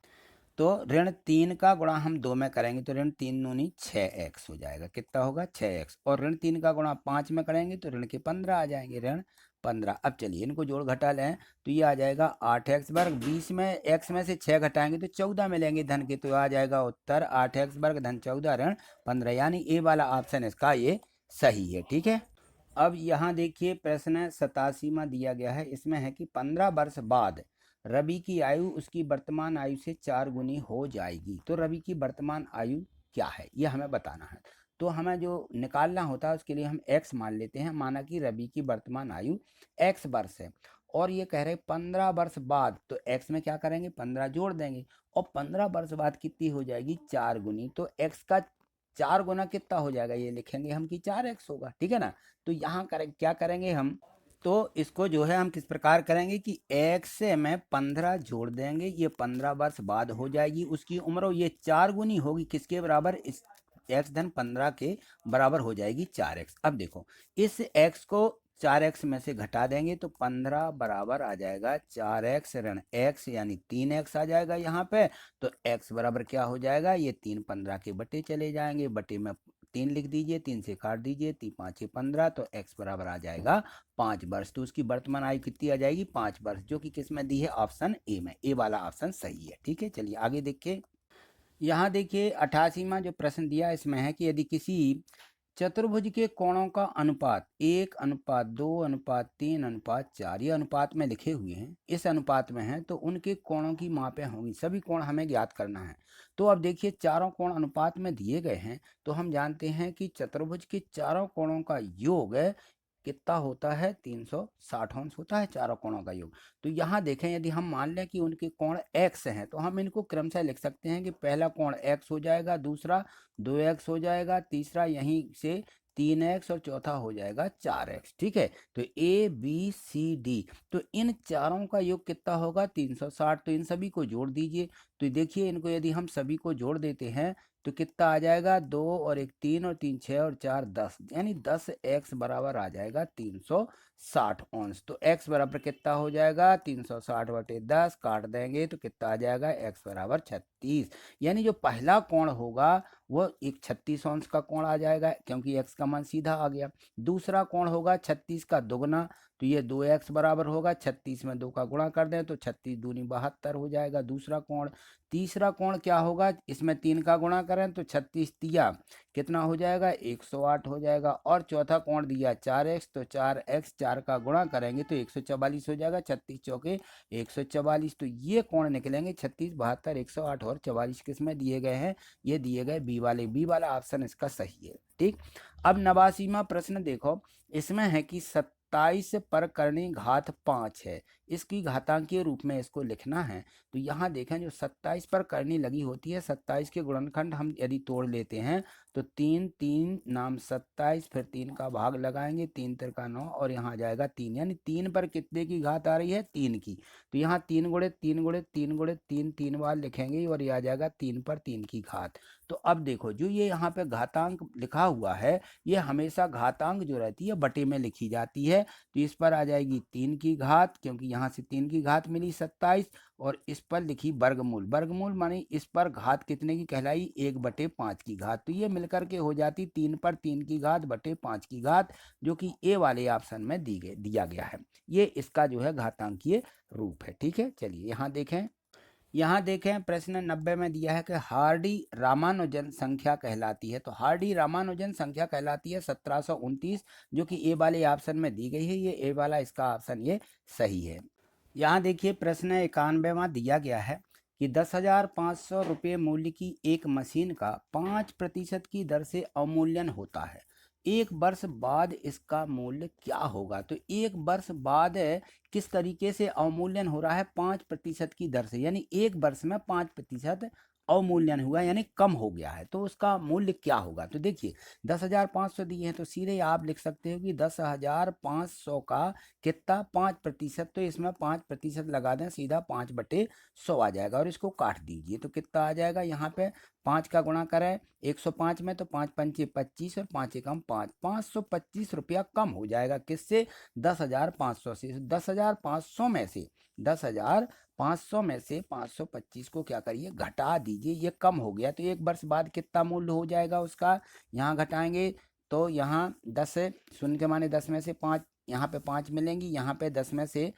A: तो ऋण 3 का गुणा हम 2 में करेंगे तो ऋण 3 दूनी 6x हो जाएगा, कितना होगा 6x, और ऋण 3 का गुणा 5 में करेंगे तो ऋण के 15 आ जाएंगे, ऋण 15। अब चलिए इनको जोड़ घटा लें तो ये आ जाएगा 8x वर्ग, 20 में x में से 6 घटाएंगे तो 14 मिलेंगे धन के, तो आ जाएगा उत्तर 8x वर्ग धन 14 ऋण 15, यानी ए वाला ऑप्शन इसका ये सही है। ठीक है, अब यहाँ देखिए प्रश्न 87वां दिया गया है, इसमें है कि 15 वर्ष बाद रवि की आयु उसकी वर्तमान आयु से 4 गुनी हो जाएगी। तो रवि की वर्तमान आयु क्या है ये हमें बताना है, तो हमें जो निकालना होता है उसके लिए हम x मान लेते हैं। माना कि रवि की वर्तमान आयु x वर्ष है और ये कह रहे 15 वर्ष बाद, तो x में क्या करेंगे 15 जोड़ देंगे और 15 वर्ष बाद कितनी हो जाएगी 4 गुनी, तो x का 4 गुना कितना हो जाएगा ये लिखेंगे हम कि 4x होगा। ठीक है ना, तो यहाँ क्या करेंगे हम, तो इसको जो है हम किस प्रकार करेंगे कि x से में 15 जोड़ देंगे, ये 15 वर्ष बाद हो जाएगी उसकी उम्र, और ये 4 गुनी होगी किसके बराबर, इस x धन 15 के बराबर हो जाएगी 4x। अब देखो इस x को 4x में से घटा देंगे तो 15 बराबर आ जाएगा 4x ऋण x यानी 3x आ जाएगा यहाँ पे। तो x बराबर क्या हो जाएगा, ये 3 15 के बटे चले जाएंगे, बटे में 3 लिख दीजिए, 3 से काट दीजिए, 3 5 15, तो x बराबर आ जाएगा 5 वर्ष। तो उसकी वर्तमान आयु कितनी आ जाएगी 5 वर्ष, जो कि किस में दी है ऑप्शन ए में, ए वाला ऑप्शन सही है। ठीक है, चलिए आगे देखिए। यहाँ देखिए 88वां जो प्रश्न दिया इसमें है कि यदि किसी चतुर्भुज के कोणों का अनुपात 1:2:3:4, ये अनुपात में लिखे हुए हैं, इस अनुपात में है, तो उनके कोणों की मापें होंगी, सभी कोण हमें ज्ञात करना है। तो अब देखिए चारों कोण अनुपात में दिए गए हैं, तो हम जानते हैं कि चतुर्भुज के चारों कोणों का योग कितना होता है 360 अंश होता है चारों कोणों का योग। तो यहाँ देखें यदि हम मान लें कि उनके कोण x हैं, तो हम इनको क्रमशः लिख सकते हैं कि पहला कोण x हो जाएगा, दूसरा 2x हो जाएगा, तीसरा यहीं से 3x और चौथा हो जाएगा 4x। ठीक है, तो ए बी सी डी, तो इन चारों का योग कितना होगा 360, तो इन सभी को जोड़ दीजिए। तो देखिए इनको यदि हम सभी को जोड़ देते हैं तो कितना आ जाएगा, 2 और 1 3 और 3 6 और 4 10, यानी 10x बराबर आ जाएगा 360 अंश। तो x बराबर कितना हो जाएगा 360 बटे 10, काट देंगे तो कितना आ जाएगा x बराबर 36, यानी जो पहला कोण होगा वो एक 36 अंश का कोण आ जाएगा क्योंकि x का मान सीधा आ गया। दूसरा कोण होगा 36 का दुगना, तो ये 2x बराबर होगा, 36 में 2 का गुणा कर दें तो 36 दूनी 72 हो जाएगा दूसरा कोण। तीसरा कोण क्या होगा, इसमें 3 का गुणा करें तो 36 तिया कितना हो जाएगा 108 हो जाएगा, और चौथा कोण दिया 4x, तो 4x 4 का गुणा करेंगे तो 144 हो जाएगा, 36 चौके 144, तो ये कोण निकलेंगे 36 72 108 और 44 किसमें दिए गए हैं, ये दिए गए बी वाले, बी वाला ऑप्शन इसका सही है। ठीक, अब 89वां प्रश्न देखो, इसमें है कि 27 पर करनी घात 5 है, इसकी घातांकीय रूप में इसको लिखना है। तो यहाँ देखें जो 27 पर करनी लगी होती है, 27 के गुणनखंड हम यदि तोड़ लेते हैं तो 3 3 नाम 27, फिर 3 का भाग लगाएंगे, 3 तिरका 9 और यहाँ आ जाएगा 3, यानी 3 पर कितने की घात आ रही है 3 की। तो यहाँ 3 गुणित 3 गुणित 3 गुणित 3 3 बार लिखेंगे और ये आ जाएगा 3 पर 3 की घात। तो अब देखो जो ये यहाँ पे घातांक लिखा हुआ है, ये हमेशा घातांक जो रहती है बटे में लिखी जाती है। तो इस पर आ जाएगी 3 की घात, क्योंकि यहाँ से 3 की घात मिली 27, और इस पर लिखी वर्गमूल, वर्गमूल माने इस पर घात कितने की कहलाई 1/5 की घात, तो ये मिल मिलकर के हो जाती 3 पर 3 की घात बटे 5 की घात, जो कि ए वाले ऑप्शन में दिया गया है। ये इसका जो है घातांकीय रूप है। ठीक है, चलिए यहाँ देखें प्रश्न 90 में दिया है कि हार्डी रामानुजन संख्या कहलाती है। तो हार्डी रामानुजन संख्या कहलाती है 1729, जो कि ए वाले ऑप्शन में दी गई है। ये ए वाला इसका ऑप्शन ये सही है। यहाँ देखिए प्रश्न 91वां दिया गया है कि 10,500 रुपये मूल्य की एक मशीन का 5% की दर से अवमूल्यन होता है। एक वर्ष बाद इसका मूल्य क्या होगा? तो एक वर्ष बाद किस तरीके से अवमूल्यन हो रहा है? 5% की दर से, यानी एक वर्ष में 5% अवमूल्यन हुआ, यानी कम हो गया है। तो उसका मूल्य क्या होगा? तो देखिए 10,500 दिए हैं, तो सीधे आप लिख सकते हो कि 10,500 का कितना 5%, तो इसमें 5% लगा दें, सीधा 5/100 आ जाएगा और इसको काट दीजिए तो कितना आ जाएगा? यहाँ पे 5 का गुणा करें 105 में तो 5 पंचे 25 और 5 एकम 5, 525 रुपया कम हो जाएगा। किससे? 10,500 से। 10,500 में से 10,500 में से 525 को क्या करिए? घटा दीजिए, ये कम हो गया। तो एक वर्ष बाद कितना मूल्य हो जाएगा उसका? यहाँ घटाएंगे तो यहाँ 10 शून्य के माने 10 में से 5, यहाँ पे 5 मिलेंगी, यहाँ पे 10 में से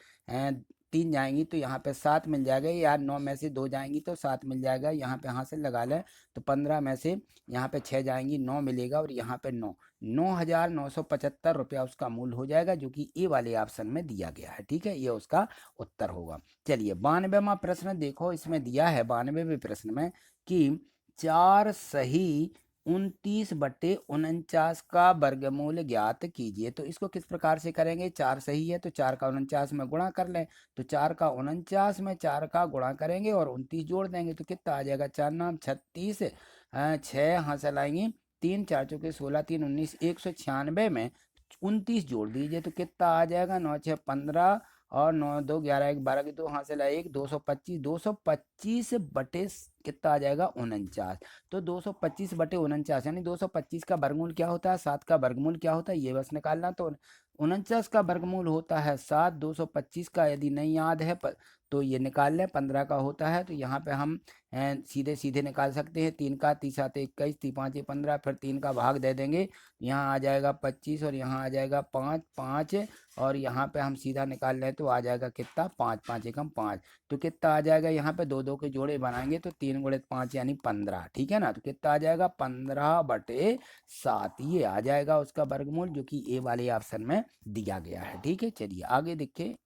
A: 3 जाएंगी तो यहाँ पे 7 मिल जाएगा, या 9 में से 2 जाएंगी तो 7 मिल जाएगा। यहाँ पे हासिल लगा लें तो 15 में से यहाँ पे 6 जाएंगी, 9 मिलेगा, और यहाँ पे 9,975 रुपया उसका मूल्य हो जाएगा, जो कि ए वाले ऑप्शन में दिया गया है। ठीक है, ये उसका उत्तर होगा। चलिए 92वां प्रश्न देखो, इसमें दिया है 92वें प्रश्न में कि 4 सही 29/49 का वर्गमूल ज्ञात कीजिए। तो इसको किस प्रकार से करेंगे? 4 सही है तो 4 का 49 में गुणा कर लें, तो 4 का 49 में 4 का गुणा करेंगे और 29 जोड़ देंगे तो कितना आ जाएगा? 4 नाम 36, 6 हासिल आएंगी, 3 4 चौके 16, 3 19, 196 में 29 जोड़ दीजिए तो कितना आ जाएगा? 9 6 15 और 9 2 11 1 12 की 2 हासिल है 1, 225 बटे कितना आ जाएगा? 49। तो 225/49, यानी 225 का वर्गमूल क्या होता है? 7 का वर्गमूल क्या होता है? ये बस निकालना। तो 49 का वर्गमूल होता है 7, 225 का यदि नहीं याद है तो ये निकाल लें। 15 का होता है तो यहाँ पे हम सीधे सीधे निकाल सकते हैं। 3 का 30 आते 21, 3 5 15, फिर 3 का भाग दे देंगे, यहाँ आ जाएगा 25 और यहाँ आ जाएगा 5 5, और यहाँ पे हम सीधा निकाल लें तो आ जाएगा कितना? 5 5 एकम 5, तो कितना आ जाएगा? यहाँ पे 2 2 के जोड़े बनाएंगे तो 3 गुणे 5 यानी 15। ठीक है ना, तो कितना आ जाएगा? 15/7 ये आ जाएगा उसका वर्गमूल, जो कि ए वाले ऑप्शन में दिया गया है। ठीक है, चलिए आगे देखिए।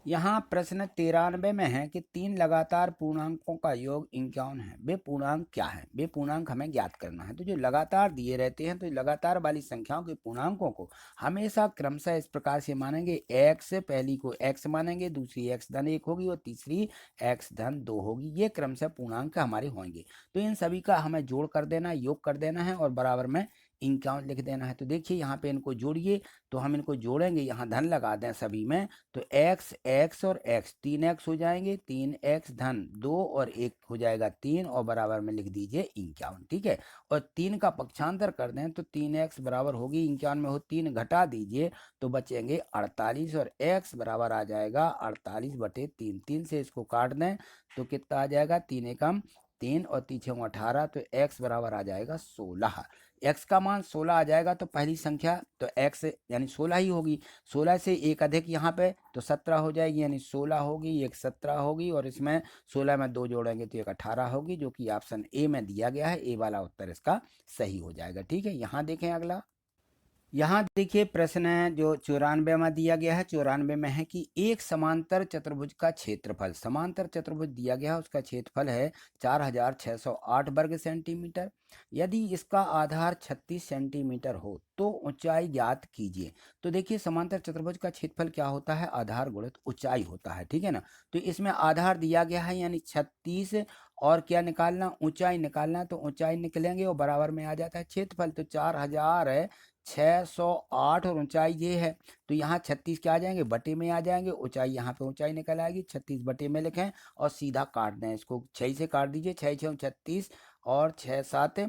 A: यहाँ प्रश्न 93 में है कि 3 लगातार पूर्णांकों का योग 51 है। वे पूर्णांक क्या है? वे पूर्णांक हमें ज्ञात करना है। तो जो लगातार दिए रहते हैं, तो लगातार वाली संख्याओं के पूर्णांकों को हमेशा क्रमशः इस प्रकार से मानेंगे। x, पहली को x मानेंगे, दूसरी x धन 1 होगी और तीसरी x धन 2 होगी। ये क्रमशः पूर्णांक हमारे होंगे। तो इन सभी का हमें जोड़ कर देना, योग कर देना है और बराबर में 51 लिख देना है। तो देखिए यहाँ पे इनको जोड़िए, तो हम इनको जोड़ेंगे, यहाँ धन लगा दें सभी में, तो x x और x 3x हो जाएंगे, 3x धन 2 और 1 हो जाएगा 3, और बराबर में लिख दीजिए 51। ठीक है, और 3 का पक्षांतर कर दें तो 3x बराबर होगी 51 में हो 3 घटा दीजिए तो बचेंगे 48, और x बराबर आ जाएगा 48/3। 3 से इसको काट दें तो कितना आ जाएगा? 3 एकम 3 और 3 6 18, तो x बराबर आ जाएगा 16। x का मान 16 आ जाएगा तो पहली संख्या तो x यानी 16 ही होगी। 16 से एक अधिक यहाँ पे तो 17 हो जाएगी, यानी 16 होगी, एक 17 होगी, और इसमें 16 में 2 जोड़ेंगे तो एक 18 होगी, जो कि ऑप्शन ए में दिया गया है। ए वाला उत्तर इसका सही हो जाएगा। ठीक है, यहाँ देखें अगला। यहाँ देखिए प्रश्न है जो 94 में दिया गया है। 94 में है कि एक समांतर चतुर्भुज का क्षेत्रफल, समांतर चतुर्भुज दिया गया है, उसका क्षेत्रफल है 4,608 वर्ग सेंटीमीटर। यदि इसका आधार 36 सेंटीमीटर हो तो ऊंचाई ज्ञात कीजिए। तो देखिए समांतर चतुर्भुज का क्षेत्रफल क्या होता है? आधार गुणित ऊंचाई होता है। ठीक है ना, तो इसमें आधार दिया गया है यानी 36, और क्या निकालना? ऊंचाई निकालना, तो ऊंचाई निकलेंगे और बराबर में आ जाता है क्षेत्रफल। तो 4,608 और ऊंचाई ये है, तो यहाँ 36 क्या आ जाएंगे? बटे में आ जाएंगे, ऊंचाई यहाँ पे ऊंचाई निकल आएगी, 36 बटे में लिखें और सीधा काट दें इसको, 6 से काट दीजिए, 6 6 36 और 6 7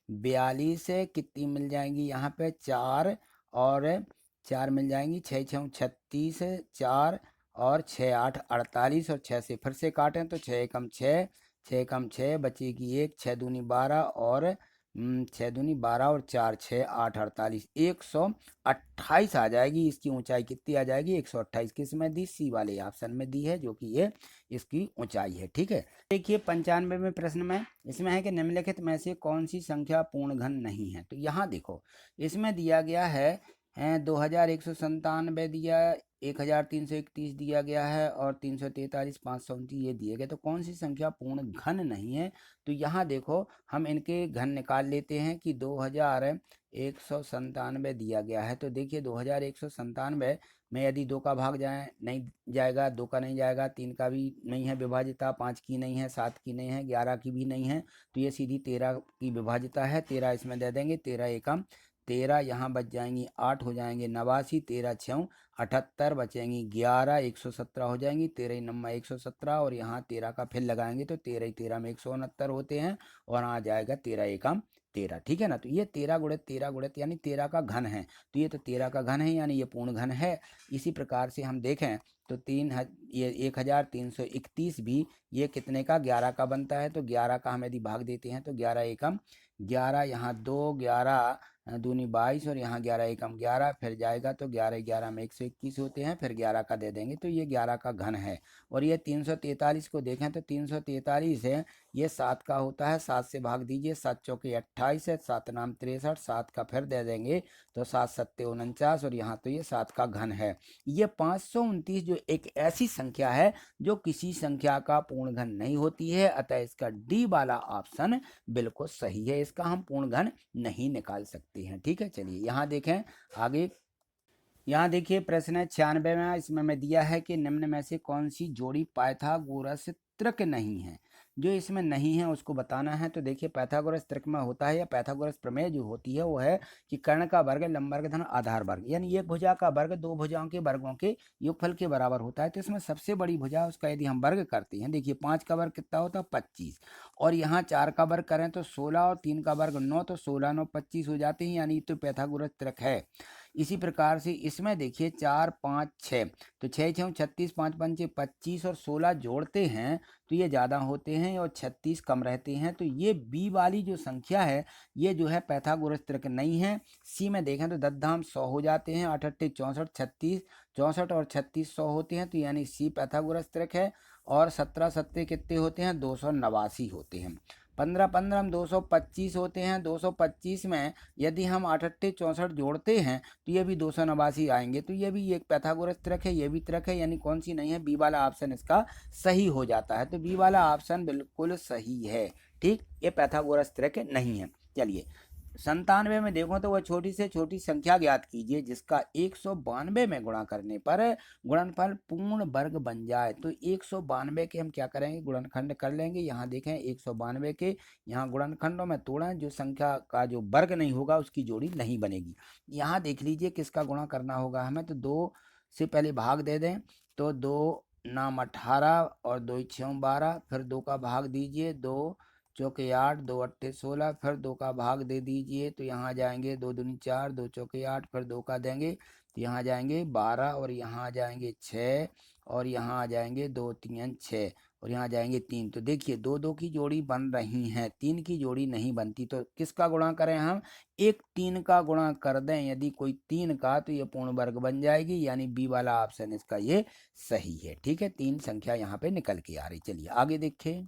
A: 42, कितनी मिल जाएंगी? यहाँ पे 4 और 4 मिल जाएंगी, 6 6 36, 4 और 6 8 48, और 6 से फिर से काटें तो 6 एकम 6, 6 एकम 6 बचेगी 1, 6 दूनी 12 और छः दूनी 12 और 4 6 8 48 128 आ जाएगी। इसकी ऊंचाई कितनी आ जाएगी? 128 किस में दी? सी वाले ऑप्शन में दी है, जो कि ये इसकी ऊंचाई है। ठीक है, देखिए 95 में प्रश्न में इसमें है कि निम्नलिखित में से कौन सी संख्या पूर्ण घन नहीं है। तो यहाँ देखो इसमें दिया गया है 2197 दिया, 1331 दिया गया है और 343 529 ये दिए गए। तो कौन सी संख्या पूर्ण घन नहीं है? तो यहाँ देखो हम इनके घन निकाल लेते हैं कि 2197 दिया गया है। तो देखिए 2197 में यदि 2 का भाग जाए नहीं जाएगा, 2 का नहीं जाएगा, 3 का भी नहीं है विभाजिता, 5 की नहीं है, 7 की नहीं है, 11 की भी नहीं है, तो ये सीधी 13 की विभाजिता है। 13 इसमें दे देंगे, 13 एकम 13, यहाँ बच जाएंगी 8 हो जाएंगे 89, 13 छः 78 बचेंगी 11, 117 हो जाएंगी, 13 नम्बर 117 और यहाँ 13 का फिर लगाएंगे तो 13 13 में 169 होते हैं और आ जाएगा 13 एकम 13। ठीक है ना, तो ये 13 गुणित 13 गुणित यानी 13 का घन है। तो ये तो 13 का घन है, यानी ये पूर्ण घन है। इसी प्रकार से हम देखें तो ये 1331 भी ये कितने का? 11 का बनता है। तो 11 का हम यदि भाग देते हैं तो 11 एकम 11, यहाँ 2 11 दूनी 22 और यहाँ 11 एकम 11, फिर जाएगा तो 11 11 में 121 होते हैं, फिर 11 का दे देंगे तो ये 11 का घन है। और ये 343 को देखें तो 343 है, ये 7 का होता है, 7 से भाग दीजिए, 7 चौके 28 है, 7 नाम 63, 7 का फिर दे देंगे तो 7 सत्ते 49 और यहाँ तो ये 7 का घन है। ये 529 जो एक ऐसी संख्या है जो किसी संख्या का पूर्ण घन नहीं होती है, अतः इसका डी वाला ऑप्शन बिल्कुल सही है, इसका हम पूर्ण घन नहीं निकाल सकते हैं। ठीक है, चलिए यहाँ देखें आगे। यहाँ देखिए प्रश्न है 96 में, इसमें मैं दिया है कि निम्न में से कौन सी जोड़ी पाइथागोरस त्रिक नहीं है। जो इसमें नहीं है उसको बताना है। तो देखिए पाइथागोरस त्रिक में होता है या पाइथागोरस प्रमेय जो होती है वो है कि कर्ण का वर्ग लंब वर्ग धन आधार वर्ग, यानी एक भुजा का वर्ग दो भुजाओं के वर्गों के योगफल के बराबर होता है। तो इसमें सबसे बड़ी भुजा उसका यदि हम वर्ग करते हैं, देखिए 5 का वर्ग कितना होता है? 25, और यहाँ 4 का वर्ग करें तो 16 और 3 का वर्ग 9, तो 16 9 25 हो जाते हैं, यानी तो पाइथागोरस त्रिक है। इसी प्रकार से इसमें देखिए 4 5 6, तो 6 6 36, 5 5 25 और 16 जोड़ते हैं तो ये ज़्यादा होते हैं और 36 कम रहते हैं। तो ये बी वाली जो संख्या है ये जो है पाइथागोरस त्रिक नहीं है। सी में देखें तो 10 धाम 100 हो जाते हैं, 8 8 64, 36 64 और 36 100 होते हैं, तो यानी सी पाइथागोरस त्रिक है। और 17 सत्ते कितने होते हैं? 289 होते हैं। 15 15 हम 225 होते हैं। 225 में यदि हम 8 8 64 जोड़ते हैं तो ये भी 289 आएंगे। तो ये भी एक पाइथागोरस त्रिक है, ये भी त्रिक है, यानी कौन सी नहीं है? बी वाला ऑप्शन इसका सही हो जाता है। तो बी वाला ऑप्शन बिल्कुल सही है। ठीक, ये पाइथागोरस त्रिक नहीं है। चलिए 97 में देखो तो वह छोटी से छोटी संख्या ज्ञात कीजिए जिसका 192 में गुणा करने पर गुणनफल पूर्ण वर्ग बन जाए। तो 192 के हम क्या करेंगे? गुणनखंड कर लेंगे। यहाँ देखें 192 के यहाँ गुणनखंडों में तोड़ें, जो संख्या का जो वर्ग नहीं होगा उसकी जोड़ी नहीं बनेगी। यहाँ देख लीजिए किसका गुणा करना होगा हमें, तो 2 से पहले भाग दे दें, तो 2 नाम 18 और 2 6 12, फिर 2 का भाग दीजिए, 2 चौके 8, 2 अट्ठे 16, फिर 2 का भाग दे दीजिए, तो यहाँ जाएंगे 2 दूनी 4, 2 चौके 8, फिर 2 का देंगे तो यहाँ जाएंगे 12 और यहाँ आ जाएंगे 6 और यहाँ आ जाएंगे 2 3 6 और यहाँ जाएंगे 3। तो देखिए 2 2 की जोड़ी बन रही है, 3 की जोड़ी नहीं बनती। तो किसका गुणा करें हम? एक 3 का गुणा कर दें यदि कोई 3 का, तो ये पूर्ण वर्ग बन जाएगी, यानी बी वाला ऑप्शन इसका ये सही है। ठीक है, 3 संख्या यहाँ पे निकल के आ रही। चलिए आगे देखिए।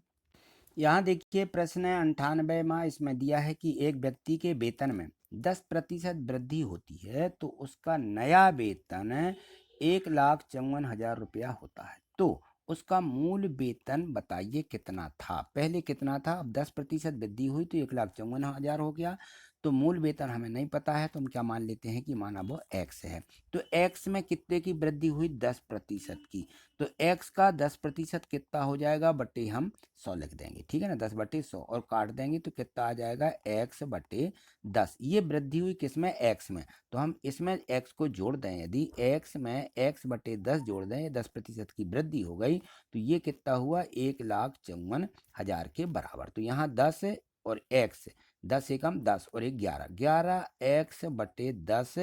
A: यहाँ देखिए प्रश्न है 98 में, इसमें दिया है कि एक व्यक्ति के वेतन में 10% वृद्धि होती है तो उसका नया वेतन 1,54,000 रुपया होता है। तो उसका मूल वेतन बताइए कितना था? पहले कितना था? अब 10% वृद्धि हुई तो 1,54,000 हो गया। तो मूल वेतन हमें नहीं पता है, तो हम क्या मान लेते हैं कि माना वो एक्स है। तो एक्स में कितने की वृद्धि हुई? 10% की। तो x का 10% कितना हो जाएगा? बटे हम 100 लिख देंगे। ठीक है ना, 10 बटे 100 और काट देंगे तो कितना आ जाएगा? x बटे 10। ये वृद्धि हुई किसमें? x में। तो हम इसमें x को जोड़ दें, यदि x में x बटे 10 जोड़ दें, 10% की वृद्धि हो गई, तो ये कितना हुआ? 1,54,000 के बराबर। तो यहाँ 10 और x, 10 एकम 10 और 11 11 x बटे 10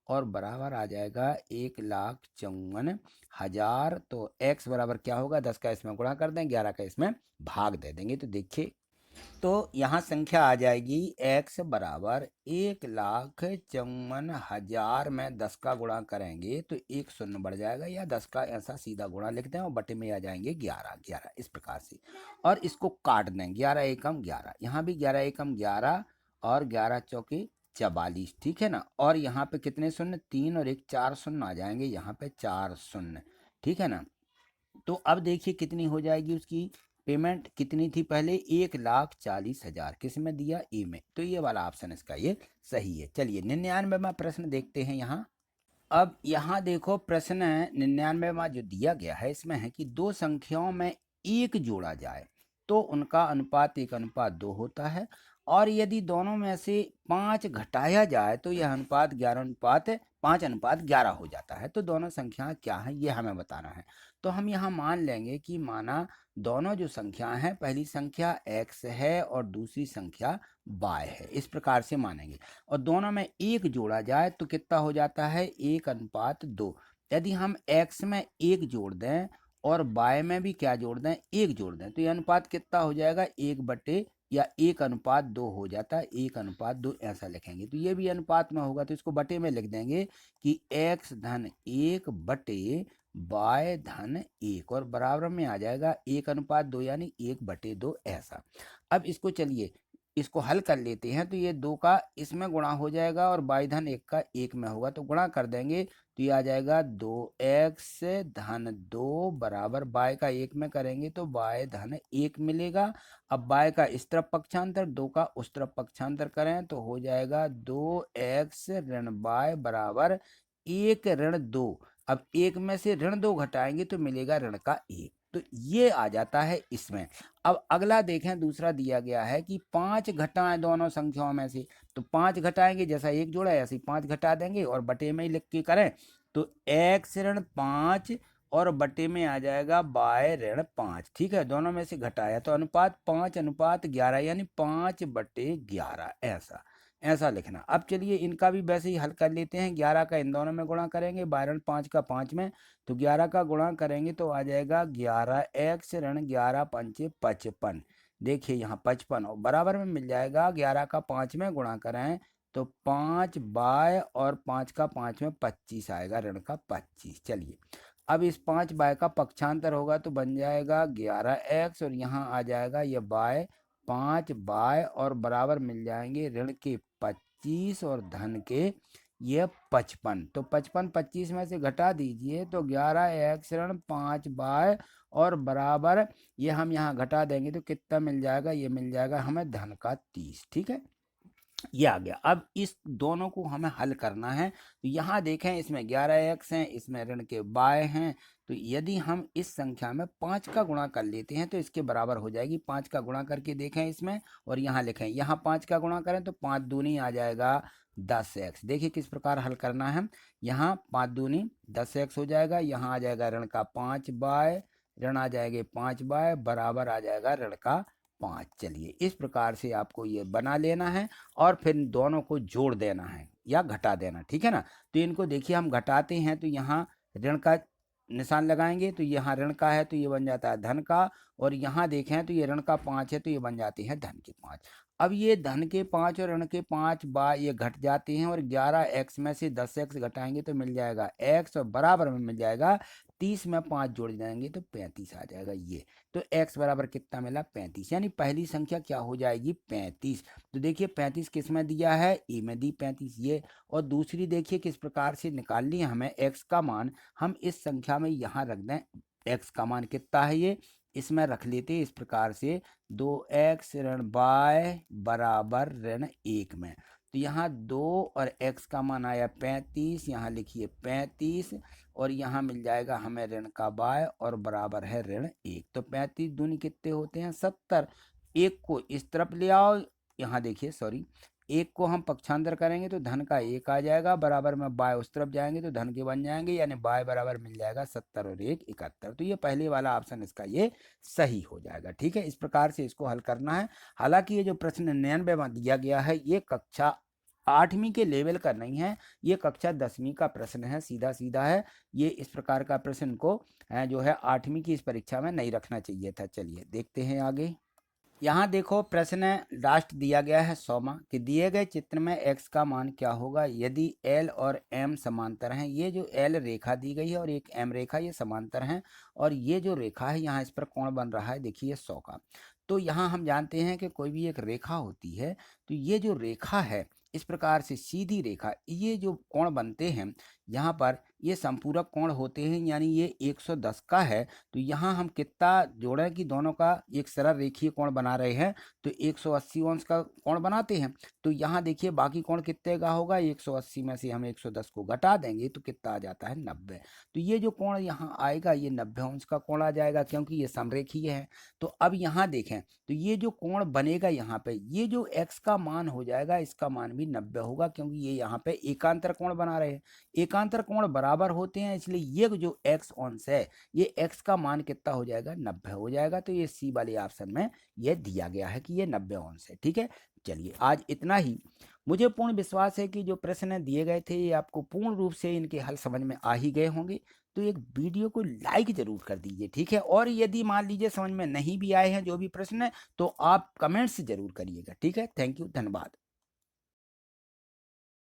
A: और बराबर आ जाएगा 1,54,000। तो x बराबर क्या होगा? 10 का इसमें गुणा कर दें, 11 का इसमें भाग दे देंगे। तो देखिए तो यहाँ संख्या आ जाएगी x बराबर 1,54,000 में 10 का गुणा करेंगे तो एक शून्य बढ़ जाएगा, या 10 का ऐसा सीधा गुणा लिखते हैं और बटे में आ जाएंगे 11 11 इस प्रकार से, और इसको काट दें 11 एकम 11, यहाँ भी 11 एकम 11 और 11 चौके 44, ठीक है ना। और यहाँ पे कितने शून्य, 3 और 1 4 शून्य आ जाएंगे, यहाँ पे 4 शून्य, ठीक है ना। तो अब देखिए कितनी हो जाएगी उसकी पेमेंट, कितनी थी पहले, 1,40,000 किस में दिया, ए में, तो ये वाला ऑप्शन इसका ये सही है। चलिए 99वां प्रश्न देखते हैं यहाँ। अब यहाँ देखो प्रश्न 99वां जो दिया गया है इसमें है कि दो संख्याओं में एक जोड़ा जाए तो उनका अनुपात 1:2 होता है, और यदि दोनों में से 5 घटाया जाए तो यह अनुपात 5:11 हो जाता है। तो दोनों संख्याएं क्या हैं ये हमें बताना है। तो हम यहाँ मान लेंगे कि माना दोनों जो संख्याएं हैं, पहली संख्या x है और दूसरी संख्या y है, इस प्रकार से मानेंगे, और दोनों में एक जोड़ा जाए तो कितना हो जाता है, 1:2। यदि हम x में एक जोड़ दें और y में भी क्या जोड़ दें, एक जोड़ दें, तो यह अनुपात कितना हो जाएगा, 1:2 हो जाता है, 1:2 ऐसा लिखेंगे। तो ये भी अनुपात में होगा तो इसको बटे में लिख देंगे कि x धन 1 बटे y धन 1, और बराबर में आ जाएगा 1:2 यानी 1/2 ऐसा। अब इसको चलिए इसको हल कर लेते हैं, तो ये 2 का इसमें गुणा हो जाएगा और y धन 1 का 1 में होगा, तो गुणा कर देंगे तो ये आ जाएगा 2x धन 2 बराबर y का 1 में करेंगे तो y धन 1 मिलेगा। अब y का इस तरफ पक्षांतर, 2 का उस तरफ पक्षांतर करें तो हो जाएगा 2x ऋण y बराबर 1 ऋण 2। अब 1 में से ऋण 2 घटाएंगे तो मिलेगा ऋण का 1, तो ये आ जाता है इसमें। अब अगला देखें, दूसरा दिया गया है कि 5 घटाएं दोनों संख्याओं में से, तो 5 घटाएंगे, जैसा एक जोड़ा है ऐसे ही 5 घटा देंगे और बटे में ही लिख के करें तो x ऋण 5 और बटे में आ जाएगा y ऋण 5, ठीक है। दोनों में से घटाया तो अनुपात 5:11 यानी 5/11 ऐसा लिखना। अब चलिए इनका भी वैसे ही हल कर लेते हैं, 11 का इन दोनों में गुणा करेंगे, 12 5 का 5 में, तो 11 का गुणा करेंगे तो आ जाएगा 11x ऋण 11 पंचे 55, देखिए यहाँ 55 और बराबर में मिल जाएगा 11 का 5 में गुणा करें तो 5 बाय और 5 का 5 में 25 आएगा, ऋण का 25। चलिए अब इस 5 बाय का पक्षांतर होगा तो बन जाएगा 11x और यहाँ आ जाएगा ये बाय 5 बाय और बराबर मिल जाएंगे ऋण के 25 और धन के ये 55, तो 55 25 में से घटा दीजिए तो 11x ऋण 5 बाय और बराबर ये हम यहाँ घटा देंगे तो कितना मिल जाएगा, ये मिल जाएगा हमें धन का 30, ठीक है। ये आ गया। अब इस दोनों को हमें हल करना है, तो यहाँ देखें इसमें 11x हैं, इसमें ऋण के y हैं, तो यदि हम इस संख्या में 5 का गुणा कर लेते हैं तो इसके बराबर हो जाएगी। 5 का गुणा करके देखें इसमें और यहाँ लिखें, यहाँ 5 का गुणा करें तो 5 दूनी आ जाएगा 10x। देखिए किस प्रकार हल करना है, यहाँ 5 दूनी 10x हो जाएगा, यहाँ आ जाएगा ऋण का 5 बाय, ऋण आ जाएंगे 5 बाय बराबर आ जाएगा ऋण का 5। चलिए इस प्रकार से आपको ये बना लेना है और फिर दोनों को जोड़ देना है या घटा देना, ठीक है ना। तो इनको देखिए हम घटाते हैं तो यहाँ ऋण का निशान लगाएंगे तो यहाँ ऋण का है तो ये बन जाता है धन का, और यहाँ देखें तो ये ऋण का 5 है तो ये बन जाते हैं धन के 5। अब ये धन के 5 और ऋण के 5 बाय ये घट जाते हैं और 11x में से 10x घटाएंगे तो मिल जाएगा x और बराबर में मिल जाएगा 30 में 5 जोड़ जाएंगे तो 35 आ जाएगा ये। तो x बराबर कितना मिला, 35, यानी पहली संख्या क्या हो जाएगी 35। तो देखिए 35 किस में दिया है, ए में दी 35 ये, और दूसरी देखिए किस प्रकार से निकालनी है हमें x का मान, हम इस संख्या में यहाँ रख दें, x का मान कितना है ये इसमें रख लेते इस प्रकार से 2x ऋण y बराबर ऋण 1 में, तो यहाँ 2 और x का मान आया 35, यहाँ लिखिए 35 और यहाँ मिल जाएगा हमें ऋण का y और बराबर है ऋण 1। तो 35 दूनी कितने होते हैं 70, एक को इस तरफ ले आओ, यहाँ देखिए सॉरी, एक को हम पक्षांतर करेंगे तो धन का 1 आ जाएगा, बराबर में y उस तरफ जाएंगे तो धन के बन जाएंगे, यानी y बराबर मिल जाएगा 70 और 1 71। तो ये पहले वाला ऑप्शन इसका ये सही हो जाएगा, ठीक है। इस प्रकार से इसको हल करना है। हालांकि ये जो प्रश्न 99वां दिया गया है ये कक्षा 8वीं के लेवल का नहीं है, ये कक्षा 10वीं का प्रश्न है, सीधा सीधा है। ये इस प्रकार का प्रश्न को जो है 8वीं की इस परीक्षा में नहीं रखना चाहिए था। चलिए देखते हैं आगे। यहाँ देखो प्रश्न लास्ट दिया गया है 100वां कि दिए गए चित्र में x का मान क्या होगा यदि l और m समांतर हैं। ये जो l रेखा दी गई है और एक m रेखा ये समांतर हैं और ये जो रेखा है यहाँ इस पर कोण बन रहा है देखिए 100 का। तो यहाँ हम जानते हैं कि कोई भी एक रेखा होती है तो ये जो रेखा है इस प्रकार से सीधी रेखा ये जो कोण बनते हैं यहाँ पर ये संपूरक कोण होते हैं यानी ये 110 का है। तो यहाँ हम कितना जोड़ें कि दोनों का एक सरल रेखीय कोण बना रहे हैं तो 180 अंश का कोण बनाते हैं। तो यहाँ देखिए बाकी कोण कितने का होगा 180 में से हम 110 को घटा देंगे तो कितना आ जाता है 90। तो ये जो कोण यहाँ आएगा ये 90 अंश का कोण आ जाएगा क्योंकि ये समरेखीय है। तो अब यहाँ देखें तो ये जो कोण बनेगा यहाँ पे ये जो x का मान हो जाएगा इसका मान भी 90 होगा क्योंकि ये यहाँ पे एकांतर कोण बना रहे हैं। एकांतर कोण बराबर होते हैं इसलिए ये जो x अंश है ये x का मान कितना हो जाएगा 90 हो जाएगा। तो ये सी वाले ऑप्शन में ये दिया गया है कि ये 90 अंश है। ठीक है, चलिए आज इतना ही। मुझे पूर्ण विश्वास है कि जो प्रश्न दिए गए थे ये आपको पूर्ण रूप से इनके हल समझ में आ ही गए होंगे। तो एक वीडियो को लाइक जरूर कर दीजिए, ठीक है। और यदि मान लीजिए समझ में नहीं भी आए हैं जो भी प्रश्न है तो आप कमेंट्स जरूर करिएगा, ठीक है। थैंक यू, धन्यवाद।